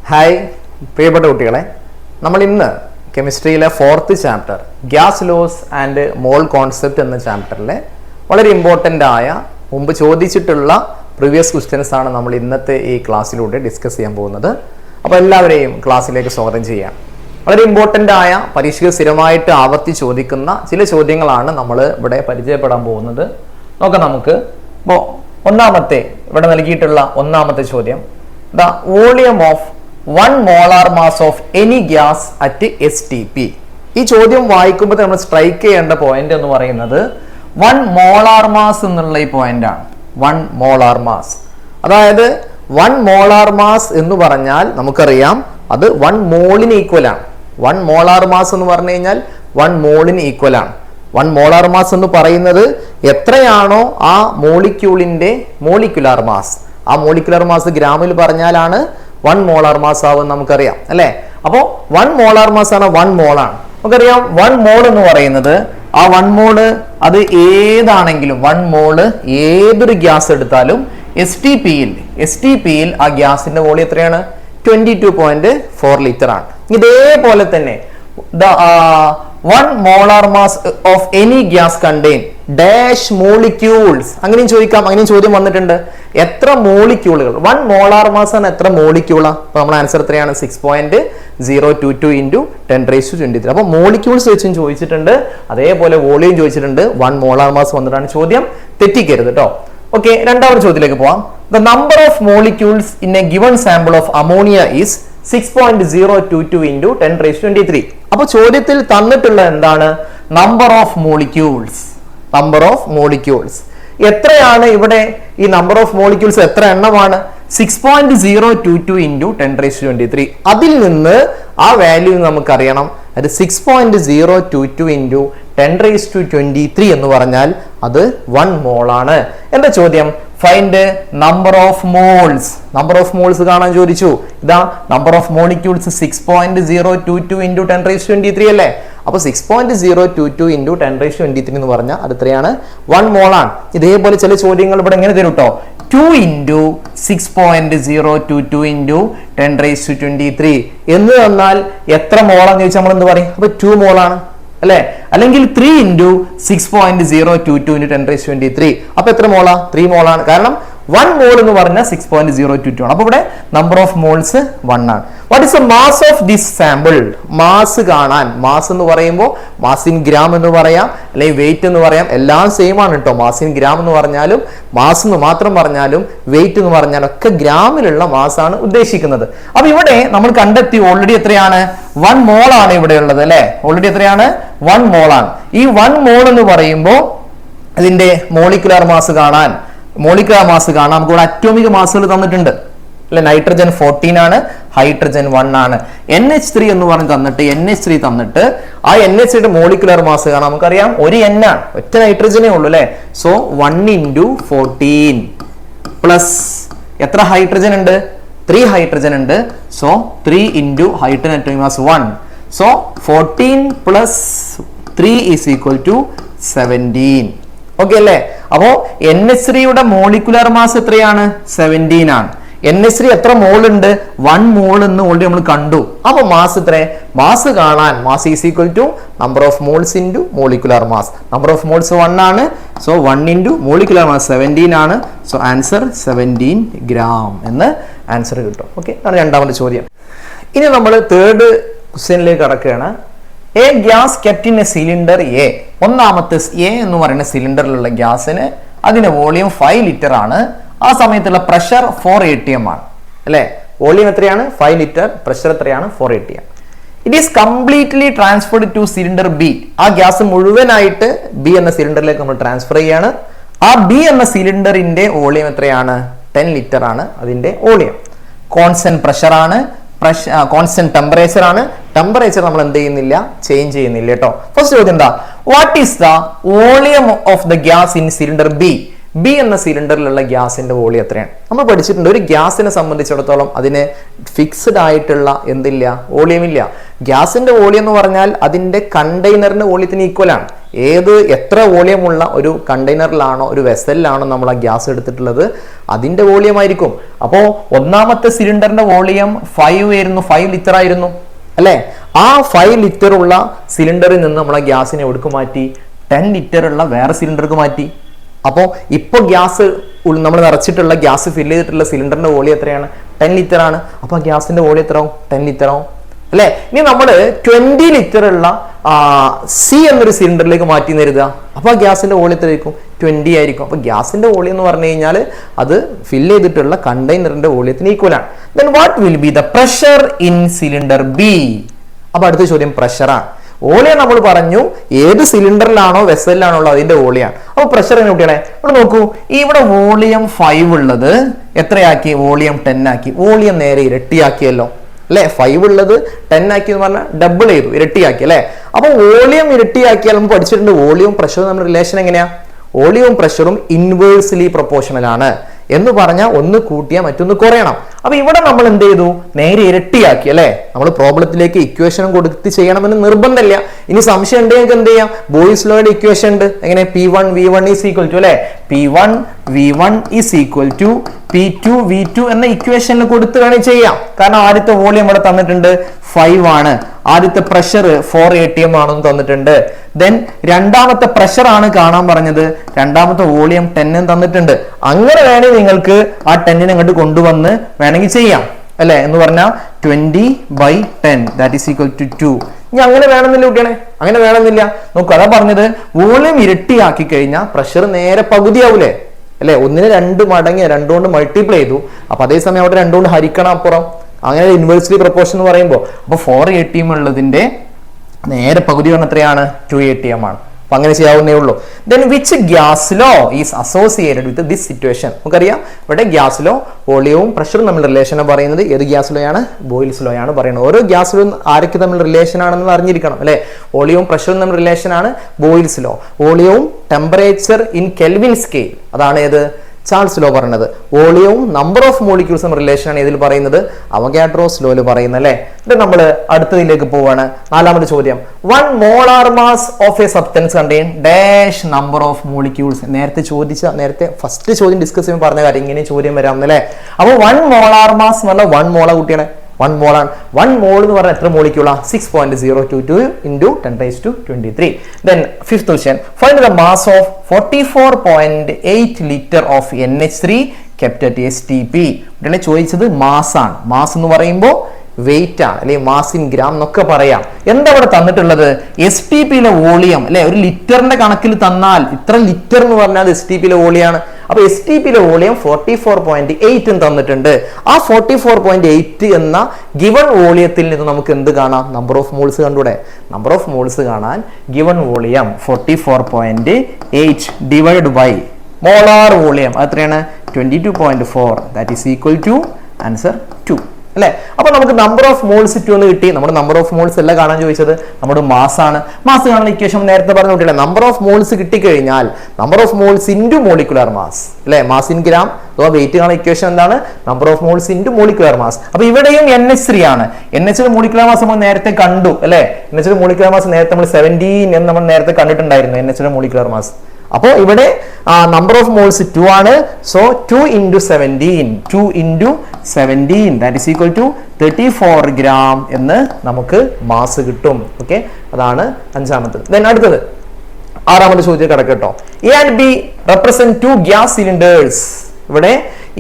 Hi പ്രിയപ്പെട്ട കുട്ടികളെ, നമ്മൾ ഇന്ന് കെമിസ്ട്രിയിലെ 4th chapter gas loss and mall concept എന്ന ചാപ്റ്ററിലെ വളരെ ഇമ്പോർട്ടൻ്റ് ആയ മുമ്പ് ചോദിച്ചിട്ടുള്ള പ്രീവിയസ് ക്വസ്റ്റ്യൻസ് ആണ് നമ്മൾ ഇന്നത്തെ ഈ ക്ലാസ്സിലൂടെ ഡിസ്കസ് ചെയ്യാൻ പോകുന്നത്. അപ്പോൾ എല്ലാവരെയും ക്ലാസ്സിലേക്ക് സ്വാഗതം ചെയ്യാം. വളരെ ഇമ്പോർട്ടൻ്റ് ആയ പരീക്ഷയ്ക്ക് സ്ഥിരമായിട്ട് ആവർത്തി ചോദിക്കുന്ന ചില ചോദ്യങ്ങളാണ് നമ്മൾ ഇവിടെ പരിചയപ്പെടാൻ പോകുന്നത്. നോക്കാം നമുക്ക്. അപ്പോൾ ഒന്നാമത്തെ ഇവിടെ നൽകിയിട്ടുള്ള ഒന്നാമത്തെ ചോദ്യം, the volume of 1 molar mass of any gas at STP. ഈ ചോദ്യം വായിക്കുമ്പോൾ നമ്മൾ സ്ട്രൈക്ക് ചെയ്യേണ്ട പോയിന്റ് എന്ന് പറയുന്നത് 1 molar mass എന്നുള്ള ഈ പോയിന്റ് ആണ്. 1 molar mass, അതായത് 1 molar mass എന്ന് പറഞ്ഞാൽ നമുക്കറിയാം അത് 1 മോളിന് ഈക്വൽ ആണ്. 1 molar mass എന്ന് പറഞ്ഞു കഴിഞ്ഞാൽ 1 മോളിന് ഈക്വൽ ആണ്. 1 molar mass എന്ന് പറയുന്നത് എത്രയാണോ ആ മോളിക്യൂളിന്റെ മോളിക്കുലാർ മാസ്, ആ മോളിക്കുലാർ മാസ് ഗ്രാമിൽ പറഞ്ഞാലാണ് 1 molar mass ആവും നമുക്കറിയാം അല്ലെ. അപ്പോൾ 1 molar mass ആണ്, 1 മോളാണ് നമുക്കറിയാം. 1 മോൾ എന്ന് പറയുന്നത് ആ 1 മോള് അത് ഏതാണെങ്കിലും 1 മോള് ഏതൊരു ഗ്യാസ് എടുത്താലും എസ് ടി പിയിൽ ആ ഗ്യാസിന്റെ വോളിയം എത്രയാണ്? 22.4 ലിറ്റർ ആണ്. ഇതേപോലെ തന്നെ 1 molar mass of any gas contain dash molecules, അങ്ങനെയും ചോദിക്കാം. അങ്ങനെയും ചോദ്യം വന്നിട്ടുണ്ട്. എത്ര മോളിക്യൂളുകൾ? 1 molar mass ആണ് എത്ര മോളിക്യൂളാ? അപ്പൊ നമ്മുടെ ആൻസർ എത്രയാണ്? 6.022 into 10⁻23. അപ്പൊ മോളിക്യൂൾസ് വെച്ചും ചോദിച്ചിട്ടുണ്ട്, അതേപോലെ വോളിയം ചോദിച്ചിട്ടുണ്ട്. 1 molar mass വന്നിട്ടാണ് ചോദ്യം, തെറ്റിക്കരുത് കേട്ടോ. ഓക്കെ, രണ്ടാമത്തെ ചോദ്യത്തിലേക്ക് പോവാം. The number of molecules in A given sample of ammonia is 6.022 into 10⁻23. അപ്പൊ ചോദ്യത്തിൽ തന്നിട്ടുള്ള എന്താണ്? നമ്പർ ഓഫ് മോളിക്യൂൾസ് എത്രയാണ്? ഇവിടെ ഈ നമ്പർ ഓഫ് മോളിക്യൂൾസ് എത്ര എണ്ണമാണ്? 6.022 into 10⁻23. അതിൽ നിന്ന് ആ വാല്യൂ നമുക്കറിയണം. അത് 6.022 into 10⁻23 എന്ന് പറഞ്ഞാൽ അത് 1 മോൾ ആണ്. എന്താ ചോദ്യം? ഫൈൻഡ് നമ്പർ ഓഫ് മോൾസ് കാണാൻ ചോദിച്ചു. ഇതാ നമ്പർ ഓഫ് മോളിക്യൂൾസ് 6.022 into 10⁻23 അല്ലേ. അപ്പൊ 6.022 into 10⁻23 എന്ന് പറഞ്ഞാൽ അത് എത്രയാണ്? 1 മോളാണ്. ഇതേപോലെ ചില ചോദ്യങ്ങൾ ഇവിടെ എങ്ങനെ തരും കേട്ടോ. 2 into 6.022 into 10⁻23 എന്ന് തന്നാൽ എത്ര മോളാന്ന് ചോദിച്ചാൽ നമ്മൾ എന്ത് പറയും? അപ്പൊ 2 മോളാണ് അല്ലെ. അല്ലെങ്കിൽ 3 into 6.022 into 10⁻23. അപ്പൊ എത്ര മോളാ? 3 മോളാണ്. കാരണം 1 മോൾ എന്ന് പറഞ്ഞാൽ 6.022 ആണ്. അപ്പൊ ഇവിടെ നമ്പർ ഓഫ് മോൾസ് 1 ആണ്. What is the mass of this sample? Mass കാണാൻ, മാസ് എന്ന് പറയുമ്പോൾ മാസ് ഇൻ ഗ്രാം എന്ന് പറയാം, അല്ലെങ്കിൽ വെയിറ്റ് എന്ന് പറയാം, എല്ലാം സെയിം ആണ് കേട്ടോ. മാസ് ഇൻ ഗ്രാം എന്ന് പറഞ്ഞാലും മാസ് എന്ന് മാത്രം പറഞ്ഞാലും വെയിറ്റ് എന്ന് പറഞ്ഞാലും ഒക്കെ ഗ്രാമിലുള്ള മാസ് ആണ് ഉദ്ദേശിക്കുന്നത്. അപ്പൊ ഇവിടെ നമ്മൾ കണ്ടെത്തി ഓൾറെഡി എത്രയാണ്? 1 മോൾ ആണ് ഇവിടെ ഉള്ളത് അല്ലെ. ഓൾറെഡി എത്രയാണ്? 1 മോൾ ആണ്. ഈ 1 മോൾ എന്ന് പറയുമ്പോൾ ഇതിന്റെ മോളിക്കുലാർ മാസ് കാണാൻ നമുക്ക് ഇവിടെ അറ്റോമിക് മാസുകൾ തന്നിട്ടുണ്ട് അല്ലെ. നൈട്രജൻ 14 ആണ്, ഹൈഡ്രജൻ 1 ആണ്. NH3 എന്ന് പറഞ്ഞ് തന്നിട്ട് ആ NH3യുടെ മോളിക്കുലർ മാസ് കാണാൻ നമുക്കറിയാം. ഒരു N ആണ്, ഒറ്റ നൈട്രജനേ ഉള്ളൂ അല്ലെ. സോ 1 into 14 പ്ലസ് എത്ര ഹൈഡ്രജൻ ഉണ്ട്? 3 ഹൈഡ്രജൻ ഉണ്ട്. So 3 into hydrogen atomic mass 1. So 14 plus 3 is equal to 17. Okay അല്ലേ. അപ്പോ NH3യുടെ മോളിക്കുലർ മാസ് എത്രയാണ്? 17 ആണ്. NH3 എത്ര മോൾ ഉണ്ട്? 1 മോൾ എന്ന് ഓൾറെഡി നമ്മൾ കണ്ടു. അപ്പൊ മാസ് എത്ര? മാസ് കാണാൻ mass is equal to number of moles into molecular mass. Number of moles 1 ആണ്. സോ 1 into മോളിക്കുലർ മാസ് 17 ആണ്. സോ ആൻസർ 17 gram എന്ന് ആൻസർ കിട്ടും. ഓക്കെ, അതാണ് രണ്ടാമത്തെ ചോദ്യം. ഇനി നമ്മൾ തേർഡ് ക്വസ്റ്റ്യനിലേക്ക് കടക്കുകയാണ്. A gas kept in a cylinder A. ഒന്നാമത്തെ എ എന്ന് പറയുന്ന സിലിണ്ടറിലുള്ള ഗ്യാസിന് അതിന്റെ വോളിയം 5 ലിറ്റർ ആണ്. ആ സമയത്തുള്ള പ്രഷർ 4 atm ആണ് അല്ലെ. വോളിയം എത്രയാണ്? 5 ലിറ്റർ. പ്രഷർ എത്രയാണ്? 4 atm. It is completely transferred to cylinder B. ആ ഗ്യാസ് മുഴുവനായിട്ട് ബി എന്ന സിലിണ്ടറിലേക്ക് നമ്മൾ ട്രാൻസ്ഫർ ചെയ്യാണ്. ആ ബി എന്ന സിലിണ്ടറിന്റെ വോളിയം എത്രയാണ്? 10 ലിറ്റർ ആണ് അതിന്റെ വോളിയം. കോൺസ്റ്റന്റ് പ്രഷർ ആണ്, കോൺസ്റ്റന്റ് ടെമ്പറേച്ചർ ആണ്. ടെമ്പറേച്ചർ നമ്മൾ എന്ത് ചെയ്യുന്നില്ല? ചേഞ്ച് ചെയ്യുന്നില്ല കേട്ടോ. ഫസ്റ്റ് ചോദ്യം എന്താ? What is the volume of the gas in cylinder B? B എന്ന സിലിണ്ടറിലുള്ള ഗ്യാസിന്റെ വോളിയം എത്രയാണ്? നമ്മൾ പഠിച്ചിട്ടുണ്ട്. ഒരു ഗ്യാസിനെ സംബന്ധിച്ചിടത്തോളം അതിന് ഫിക്സ്ഡ് ആയിട്ടുള്ള എന്തില്ല? വോളിയം ഇല്ല. ഗ്യാസിന്റെ വോളിയം എന്ന് പറഞ്ഞാൽ അതിന്റെ കണ്ടെയ്നറിന്റെ വോളിയത്തിന് ഈക്വൽ ആണ്. എത്ര വോളിയമുള്ള ഒരു കണ്ടെയ്നറിലാണോ ഒരു വെസലിലാണോ നമ്മൾ ആ ഗ്യാസ് എടുത്തിട്ടുള്ളത് അതിന്റെ വോളിയം ആയിരിക്കും. അപ്പോ ഒന്നാമത്തെ സിലിണ്ടറിന്റെ വോളിയം 5 ലിറ്റർ ആയിരുന്നു അല്ലെ. ആ 5 ലിറ്റർ ഉള്ള സിലിണ്ടറിൽ നിന്ന് നമ്മൾ ആ ഗ്യാസിനെ എവിടേക്ക് മാറ്റി? 10 ലിറ്റർ ഉള്ള വേറെ സിലിണ്ടർക്ക് മാറ്റി. അപ്പോൾ ഇപ്പോൾ ഗ്യാസ് നമ്മൾ നിറച്ചിട്ടുള്ള ഗ്യാസ് ഫില്ല് ചെയ്തിട്ടുള്ള സിലിണ്ടറിന്റെ വോളിയം എത്രയാണ്? 10 ലിറ്റർ ആണ്. അപ്പൊ ഗ്യാസിന്റെ വോളിയം എത്രയാവും? 10 ലിറ്റർ ആവും അല്ലെ. ഇനി നമ്മൾ 20 ലിറ്റർ ഉള്ള സി എന്നൊരു സിലിണ്ടറിലേക്ക് മാറ്റി കരുതുക. അപ്പൊ ആ ഗ്യാസിന്റെ വോളിയം എത്രയായിരിക്കും? 20 ആയിരിക്കും. അപ്പൊ ഗ്യാസിന്റെ വോളിയം എന്ന് പറഞ്ഞു കഴിഞ്ഞാൽ അത് ഫില്ല് ചെയ്തിട്ടുള്ള കണ്ടെയ്നറിന്റെ വോളിയത്തിന് ഈക്വൽ ആണ്. Then what will be the pressure in cylinder B? അപ്പൊ അടുത്ത ചോദ്യം പ്രഷറാണ്. വോളിയം നമ്മൾ പറഞ്ഞു ഏത് സിലിണ്ടറിലാണോ വെസലിലാണോ ഉള്ളത് അതിന്റെ വോളിയാണ്. അപ്പൊ പ്രഷർ എങ്ങനെ കുട്ടികളെ ഇവിടെ നോക്കൂ. ഇവിടെ വോളിയം 5 ഉള്ളത് എത്രയാക്കി? വോളിയം 10 ആക്കി. വോളിയം നേരെ ഇരട്ടിയാക്കിയല്ലോ അല്ലെ. 5 ഉള്ളത് 10 ആക്കി എന്ന് പറഞ്ഞാൽ ഡബിൾ ചെയ്തു, ഇരട്ടിയാക്കി അല്ലെ. അപ്പൊ വോളിയം ഇരട്ടിയാക്കിയാൽ നമുക്ക് പഠിച്ചിട്ടുണ്ട് വോളിയവും പ്രഷറും നമ്മുടെ റിലേഷൻ എങ്ങനെയാ? വോളിയവും പ്രഷറും ഇൻവേഴ്സ്ലി പ്രൊപ്പോർഷണൽ ആണ് എന്ന് പറഞ്ഞാൽ ഒന്ന് കൂട്ടിയാൽ മറ്റൊന്ന് കുറയണം. അപ്പൊ ഇവിടെ നമ്മൾ എന്ത് ചെയ്തു? നേരെ ഇരട്ടിയാക്കി അല്ലെ. നമ്മൾ പ്രോബ്ലത്തിലേക്ക് ഇക്വേഷനും കൊടുത്ത് ചെയ്യണമെന്ന് നിർബന്ധമില്ല. ഇനി സംശയം ഉണ്ടെങ്കിൽ എന്ത് ചെയ്യാം? ബോയ്സ് ലോയുടെ ഇക്വേഷൻ ഉണ്ട്. എങ്ങനെ? P1 V1 is equal to അല്ലെ P1 V1 is equal to P2 V2 എന്ന ഇക്വേഷനിൽ കൊടുത്ത് വേണമെങ്കിൽ ചെയ്യാം. കാരണം ആദ്യത്തെ വോളിയം ഇവിടെ തന്നിട്ടുണ്ട് 5 ആണ്. ആദ്യത്തെ പ്രഷർ 4 atm ആണെന്ന് തന്നിട്ടുണ്ട്. ദെൻ രണ്ടാമത്തെ പ്രഷർ ആണ് കാണാൻ പറഞ്ഞത്. രണ്ടാമത്തെ വോളിയം 10 തന്നിട്ടുണ്ട്. അങ്ങനെ വേണമെങ്കിൽ നിങ്ങൾക്ക് ആ 10 അങ്ങോട്ട് കൊണ്ടുവന്ന് വേണമെങ്കിൽ ചെയ്യാം അല്ലെ. എന്ന് പറഞ്ഞാൽ 20/10 ദാറ്റ് ഈസ് ഈക്വൽ ടു 2. ഇനി അങ്ങനെ വേണമെന്നില്ല കുട്ടിയാണെ, അങ്ങനെ വേണമെന്നില്ല. നോക്കൂ, അതാ പറഞ്ഞത് വോളിയം ഇരട്ടിയാക്കി കഴിഞ്ഞാൽ പ്രഷർ നേരെ പകുതിയാവൂലേ അല്ലെ. 1ന് 2 മടങ്ങി 2 കൊണ്ട് മൾട്ടിപ്ലൈ ചെയ്തു. അപ്പൊ അതേസമയം അവിടെ 2 കൊണ്ട് ഹരിക്കണം അപ്പുറം. അങ്ങനെ ഇൻവേഴ്സ്ലി പ്രൊപ്പോർഷൻ എന്ന് പറയുമ്പോൾ അപ്പൊ 4 atm ഉള്ളതിന്റെ നേരെ പകുതി പറഞ്ഞ എത്രയാണ്? 2 atm ആണ്. അപ്പൊ അങ്ങനെ ചെയ്യാവുന്നേ ഉള്ളൂ. Then which gas law is associated with this situation? നമുക്കറിയാം ഇവിടെ ഗ്യാസ് ലോ വോളിയവും പ്രഷറും തമ്മിൽ റിലേഷൻ പറയുന്നത് ഏത് ഗ്യാസ് ലോ ആണ്? ബോയിൽസ് ലോ ആണ് പറയുന്നത്. ഓരോ ഗ്യാസ് ലോ ആരൊക്കെ തമ്മിൽ റിലേഷൻ ആണെന്ന് അറിഞ്ഞിരിക്കണം അല്ലെ. വോളിയവും പ്രഷറും തമ്മിൽ റിലേഷൻ ആണ് ബോയിൽസ് ലോ. വോളിയവും ടെമ്പറേച്ചർ ഇൻ കെൽവിൻ സ്കെയിൽ അതാണ് ഏത്? ചാൾസ് ലോ പറയുന്നത്. വോളിയവും നമ്പർ ഓഫ് മോളിക്യൂൾസും റിലേഷൻ ആണ് ഇതിൽ പറയുന്നത് അവഗാഡ്രോസ് ലോയിൽ പറയുന്നത് അല്ലെ. ഇത് നമ്മൾ അടുത്തതിലേക്ക് പോവാണ്. 4ാമത്തെ ചോദ്യം. 1 molar mass of A substance contain dash number of molecules. നേരത്തെ ഫസ്റ്റ് ചോദ്യം ഡിസ്കസ് ചെയ്യുമ്പോൾ പറഞ്ഞ കാര്യം ഇങ്ങനെ ചോദ്യം വരാം അല്ലെ. അപ്പൊ 1 മോളാർ മാസ് എന്ന് പറഞ്ഞാൽ 1 മോള കുട്ടിയാണ്. 1 മോൾ ആണ്. 1 മോൾ എന്ന് പറഞ്ഞാൽ എത്ര മോളിക്യൂളാ? 6.022 into 10⁻23. Then 5th question. Find the mass of 44.8 liter of NH3 kept at STP. ഇവിടെ ചോദിച്ചത് മാസ് ആണ്. മാസ് എന്ന് പറയുമ്പോൾ വെയിറ്റ് ആണ് അല്ലെങ്കിൽ മാസ് ഇൻ ഗ്രാം എന്നൊക്കെ പറയാം. എന്താ ഇവിടെ തന്നിട്ടുള്ളത്? STPയിലെ വോളിയം അല്ലെ. ഒരു ലിറ്ററിന്റെ കണക്കിൽ തന്നാൽ ഇത്ര ലിറ്റർ എന്ന് പറഞ്ഞാൽ STPയിലെ വോളിയാണ്. അപ്പൊ STPയിലെ വോളിയം 44.8 തന്നിട്ടുണ്ട്. ആ 44.8 എന്ന ഗിവൺ വോളിയത്തിൽ നിന്ന് നമുക്ക് എന്ത് കാണാം? നമ്പർ ഓഫ് മോൾസ് കണ്ടൂടെ? നമ്പർ ഓഫ് മോൾസ് കാണാൻ given volume 44.8 divide by molar volume എത്രയാണ്? 22.4 that is equal to answer 2 അല്ലെ. അപ്പൊ നമുക്ക് നമ്പർ ഓഫ് മോൾസ് 2 എന്ന് കിട്ടി. നമ്മുടെ നമ്പർ ഓഫ് മോൾസ് അല്ല കാണാൻ ചോദിച്ചത്, നമ്മുടെ മാസ് ആണ്. മാസ് കാണുന്ന ഇക്വേഷൻ നേരത്തെ പറഞ്ഞു കിട്ടില്ല. നമ്പർ ഓഫ് മോൾസ് കിട്ടിക്കഴിഞ്ഞാൽ number of moles into molecular mass അല്ലെ. മാസ് ഇൻ ഗ്രാം അഥവാ വെയിറ്റ് കാണുന്ന ഇക്വേഷൻ എന്താണ്? Number of moles into molecular mass. അപ്പൊ ഇവിടെയും NH3 ആണ്. NH മോളിക്കുലർ മാസ് നമ്മൾ നേരത്തെ കണ്ടു അല്ലെ. NH മോളിക്കുലർ മാസ് നേരത്തെ നമ്മൾ 17 എന്ന് നമ്മൾ നേരത്തെ കണ്ടിട്ടുണ്ടായിരുന്നു NH മോളിക്കുലർ മാസ്. അപ്പോൾ ഇവിടെ നമ്പർ ഓഫ് മോൾസ് 2 ആണ്. So 2 into 17 2 into 17 that is equal to 34 gram എന്ന് നമുക്ക് മാസ് കിട്ടും. ഓക്കെ, അതാണ് 5ാമത്തത്. ദെൻ അടുത്തത് 6ാമത്തെ ചോദ്യം കിടക്കട്ടോ. A and B represent 2 gas cylinders. ഇവിടെ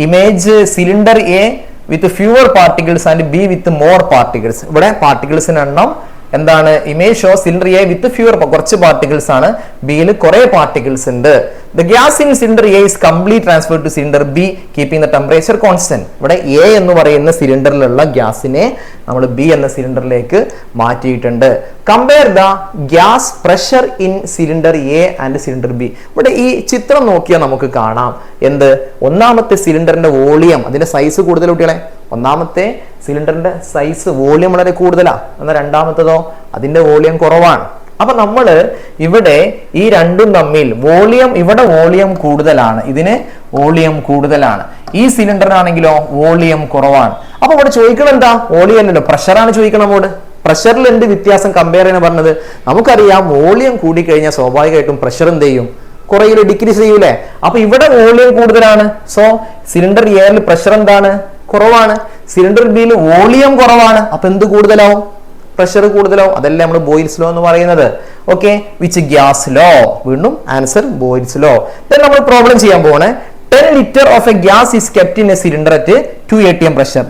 image cylinder A with fewer particles and B with more particles. ഇവിടെ പാർട്ടിക്കിൾസിന്റെ എണ്ണം എന്താണ്? Image show cylinder A with fewer കുറച്ച് പാർട്ടിക്കിൾസ് ആണ്, ബിയിൽ കുറെ പാർട്ടിക്കിൾസ് ഉണ്ട്. The gas in cylinder A is complete transfer to cylinder B keeping the temperature constant. ഇവിടെ എ എന്ന് പറയുന്ന സിലിണ്ടറിലുള്ള ഗ്യാസിനെ നമ്മൾ ബി എന്ന സിലിണ്ടറിലേക്ക് മാറ്റിയിട്ടുണ്ട്. Compare the gas pressure in cylinder A and cylinder B. ഇവിടെ ഈ ചിത്രം നോക്കിയാൽ നമുക്ക് കാണാം എന്ത്? 1ാമത്തെ സിലിണ്ടറിന്റെ വോളിയം അതിന്റെ സൈസ് കൂടുതൽ കുട്ടികളെ. 1ാമത്തെ സിലിണ്ടറിന്റെ സൈസ് വോളിയം വളരെ കൂടുതലാണ്. എന്നാൽ 2ാമത്തതോ അതിന്റെ വോളിയം കുറവാണ്. അപ്പൊ നമ്മൾ ഇവിടെ ഈ രണ്ടും തമ്മിൽ വോളിയം, ഇവിടെ വോളിയം കൂടുതലാണ്, ഇതിന് വോളിയം കൂടുതലാണ്. ഈ സിലിണ്ടറിനാണെങ്കിലോ വോളിയം കുറവാണ്. അപ്പൊ ഇവിടെ ചോദിക്കണം എന്താ? വോളിയം അല്ലല്ലോ, പ്രഷറാണ് ചോദിക്കണം നമ്മോട് പ്രഷറിൽ എന്ത് വ്യത്യാസം കമ്പയർ ചെയ്യാൻ പറഞ്ഞത്? നമുക്കറിയാം വോളിയം കൂടി കഴിഞ്ഞാൽ സ്വാഭാവികമായിട്ടും പ്രഷർ എന്ത് ചെയ്യും? കുറയില് ഡിക്രീസ് ചെയ്യൂലേ? അപ്പൊ ഇവിടെ വോളിയം കൂടുതലാണ്, സോ സിലിണ്ടർ എയറിൽ പ്രഷർ എന്താണ്? കുറവാണ്. സിലിണ്ടർ ബിയിൽ വോളിയം കുറവാണ്, അപ്പൊ എന്ത് കൂടുതലാവും? പ്രഷർ കൂടുതലാവും. അതല്ലേ നമ്മൾ ബോയിൽസ് ലോ എന്ന് പറയുന്നത്. ഓക്കെ, വിച്ച് ഗ്യാസ് ലോ? വീണ്ടും ആൻസർ ബോയിൽസ് ലോ. നമ്മൾ പ്രോബ്ലം ചെയ്യാൻ പോവാണ്. 10 liter of a gas is kept in a cylinder at 2 atm pressure.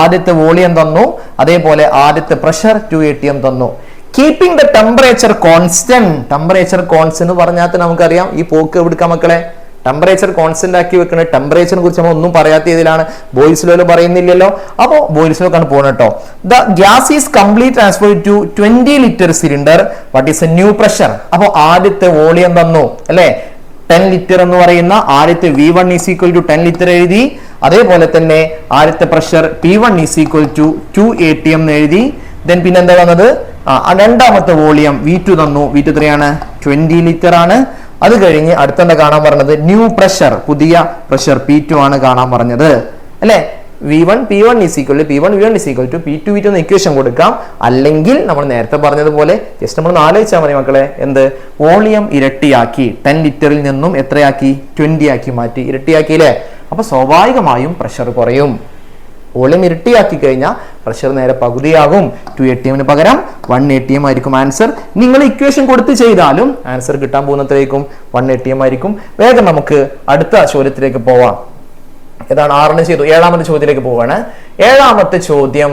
ആദ്യത്തെ വോളിയം തന്നു, അതേപോലെ ആദ്യത്തെ പ്രഷർ 2 atm തന്നു. Keeping the temperature constant. Temperature constant എന്ന് പറഞ്ഞാൽ നമുക്കറിയാം ഈ പോക്ക് എവിടുക്കാം മക്കളെ? ടെമ്പറേച്ചർ കോൺസ്റ്റന്റ് ആക്കി വെക്കണേ. ടെമ്പറേച്ചറിനെ കുറിച്ച് നമ്മൾ ഒന്നും പറയാത്ത ഇതിലാണ്, ബോയിൽസ് ലോയിൽ പറയുന്നില്ലല്ലോ. അപ്പോൾ ബോയിൽസ് ലോക്കാണ് പോകുന്നത് കേട്ടോ. The gas is complete transfer to 20 liter cylinder. What is a new pressure? അപ്പോൾ ആദ്യത്തെ വോളിയം തന്നു അല്ലെ, 10 liter എന്ന് പറയുന്ന ആദ്യത്തെ V1 is equal to 10 liter എഴുതി. അതേപോലെ തന്നെ ആദ്യത്തെ pressure P1 is equal to 2 atm എന്ന് എഴുതി. ദെൻ പിന്നെ എന്താ വന്നത്? രണ്ടാമത്തെ വോളിയം V2 തന്നു. V2 എത്രയാണ്? 20 liter ആണ്. അത് കഴിഞ്ഞ് അടുത്തെന്താ കാണാൻ പറഞ്ഞത്? ന്യൂ പ്രഷർ, പുതിയ പ്രഷർ P2 ആണ് കാണാൻ പറഞ്ഞത് അല്ലെ. V1 P1 is equal to P1 V1 is equal to P2 V2 എന്ന ഇക്വേഷൻ കൊടുക്കാം. അല്ലെങ്കിൽ നമ്മൾ നേരത്തെ പറഞ്ഞതുപോലെ ജസ്റ്റ് നമ്മൾ ആലോചിച്ചാൽ മതി മക്കളെ. എന്ത്? വോളിയം ഇരട്ടിയാക്കി, 10 ലിറ്ററിൽ നിന്നും എത്രയാക്കി? 20 ആക്കി മാറ്റി, ഇരട്ടിയാക്കിയില്ലേ? അപ്പൊ സ്വാഭാവികമായും പ്രഷർ കുറയും. വോളിയം ഇരട്ടിയാക്കി കഴിഞ്ഞാൽ പ്രഷർ നേരെ പകുതിയാകും. 2 atm പകരം 1 atm ആയിരിക്കും ആൻസർ. നിങ്ങൾ ഇക്വേഷൻ കൊടുത്ത് ചെയ്താലും ആൻസർ കിട്ടാൻ പോകുന്നത്രേക്കും 1 atm ആയിരിക്കും. വേഗം നമുക്ക് അടുത്ത ചോദ്യത്തിലേക്ക് പോവാം. ഏതാണ്? 6 ചെയ്തു. 7ാമത്തെ ചോദ്യത്തിലേക്ക് പോവാണ്. 7ാമത്തെ ചോദ്യം,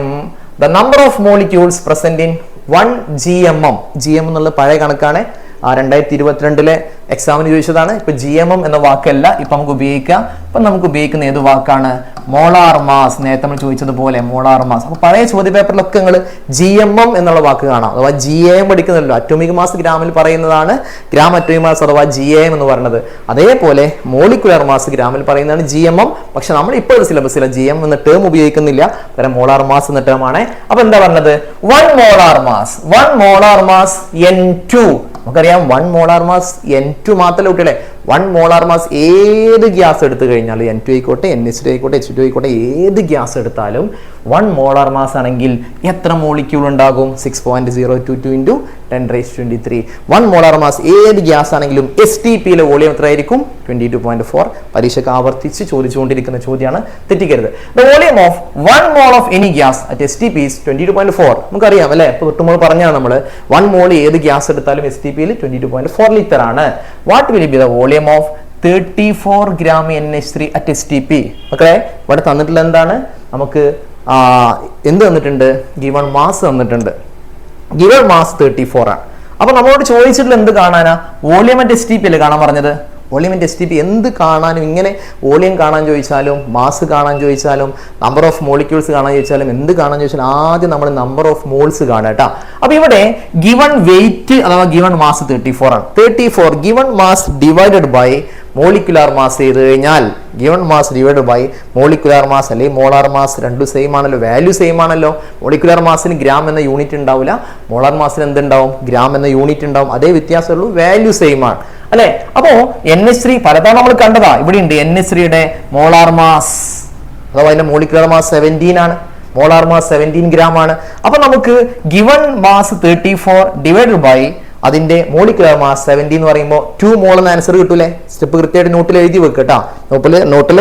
the number of molecules present in 1 GMM. GM എന്നുള്ള പഴയ കണക്കാണ്, 2022 എക്സാമിന് ചോദിച്ചതാണ്. ഇപ്പൊ GMM എന്ന വാക്കല്ല ഇപ്പൊ നമുക്ക് ഉപയോഗിക്കാം. ഇപ്പൊ നമുക്ക് ഉപയോഗിക്കുന്ന ഏത് വാക്കാണ്? Molar mass. നേരത്തെ നമ്മൾ ചോദിച്ചതുപോലെ മോളാർ മാസ്. അപ്പൊ പഴയ ചോദ്യ പേപ്പറിലൊക്കെ നിങ്ങൾ GMM എന്നുള്ള വാക്ക് കാണാം, അഥവാ GAM പഠിക്കുന്നുണ്ടല്ലോ. അറ്റോമിക് മാസ് ഗ്രാമിൽ പറയുന്നതാണ് ഗ്രാം അറ്റോമിക് മാസ് അഥവാ GAM എന്ന് പറയുന്നത്. അതേപോലെ മോളിക്കുലർ മാസ് ഗ്രാമിൽ പറയുന്നതാണ് GMM. പക്ഷെ നമ്മൾ ഇപ്പോഴത്തെ സിലബസിലെ GM എന്ന ടേം ഉപയോഗിക്കുന്നില്ല, പകരം മോളാർ മാസ് എന്ന ടേം ആണ്. അപ്പൊ എന്താ പറഞ്ഞത്? 1 molar mass, 1 molar mass N2. നമുക്കറിയാം 1 മോളാർ മാസ് N2 മാത്രമല്ല കുട്ടികളെ. 1 മോളാർ മാസ് ഏത് ഗ്യാസ് എടുത്തു കഴിഞ്ഞാലും N2 ആയിക്കോട്ടെ, NH2 ആയിക്കോട്ടെ, H2 ആയിക്കോട്ടെ, ഏത് ഗ്യാസ് എടുത്താലും 1 മോളാർ മാസ് ആണെങ്കിൽ എത്ര മോളിക്യൂൾ ഉണ്ടാകും? 6.022 into 10⁻23. 1 മോളാർ മാസ് ഏത് ഗ്യാസ് ആണെങ്കിലും STPയിലെ വോളിയം എത്ര ആയിരിക്കും? 22.4. പരീക്ഷയ്ക്ക് ആവർത്തിച്ച് ചോദിച്ചുകൊണ്ടിരിക്കുന്ന ചോദ്യമാണ്, തെറ്റിക്കരുത്. The volume of 1 mole of any gas at STP is 22.4. നമുക്കറിയാം അല്ലെ, ഇപ്പൊ തൊട്ടുമ്പോൾ പറഞ്ഞാണ് നമ്മൾ 1 mole ഏത് ഗ്യാസ് എടുത്താലും STPയിൽ 22.4 ലിറ്റർ ആണ്. What will be the volume of 34 gram NH3 at STP? മക്കളെ ഇവിടെ തന്നിട്ടുള്ള എന്താണ്? നമുക്ക് എന്ത് തന്നിട്ടുണ്ട്? ഗിവൺ മാസ് തന്നിട്ടുണ്ട്. ഗിവൺ മാസ് 34 ആണ്. അപ്പൊ നമ്മളോട് ചോദിച്ചിട്ടുള്ള എന്ത് കാണാനാ? വോളിയം അറ്റ് STP അല്ലേ കാണാൻ പറഞ്ഞത്. വോളിയം അറ്റ് STP എന്ത് കാണാനും, ഇങ്ങനെ വോളിയം കാണാൻ ചോദിച്ചാലും, മാസ് കാണാൻ ചോദിച്ചാലും, നമ്പർ ഓഫ് മോളിക്യൂൾസ് കാണാൻ ചോദിച്ചാലും, എന്ത് കാണാൻ ചോദിച്ചാലും ആദ്യം നമ്മൾ നമ്പർ ഓഫ് മോൾസ് കാണാം കേട്ടോ. അപ്പൊ ഇവിടെ ഗിവൺ വെയിറ്റ് അഥവാ ഗിവൺ മാസ് 34 ആണ്. 34 given mass divided by molecular mass ചെയ്ത് കഴിഞ്ഞാൽ, given mass divide by molecular mass അല്ലെങ്കിൽ മോളാർ മാസ് രണ്ടും സെയിം ആണല്ലോ, വാല്യൂ സെയിം ആണല്ലോ. മോളിക്കുലാർ മാസിന് ഗ്രാം എന്ന യൂണിറ്റ് ഉണ്ടാവില്ല, മോളാർ മാസിന് എന്തുണ്ടാവും? ഗ്രാം എന്ന യൂണിറ്റ് ഉണ്ടാവും. അതേ വ്യത്യാസമുള്ളൂ, വാല്യൂ സെയിം ആണ് അല്ലെ. അപ്പോ NH3 പലതവണ നമ്മൾ കണ്ടതാ. ഇവിടെ ഉണ്ട് NH3യുടെ മോളാർ മാസ് അഥവാ അതിന്റെ മോളിക്കുലാർ മാസ് 17 ആണ്. മോളാർ മാസ് 17 ഗ്രാം ആണ്. അപ്പൊ നമുക്ക് ഗിവൺ മാസ് 34 ഡിവൈഡഡ് ബൈ അതിന്റെ മോളിക്കുലർ മാസ് 70 എന്ന് പറയുമ്പോൾ 2 മോൾ എന്ന ആൻസർ കിട്ടൂലേ? സ്റ്റെപ്പ് കൃത്യമായിട്ട് നോട്ടിൽ എഴുതി വെക്കുക കേട്ടോ. നോട്ടിൽ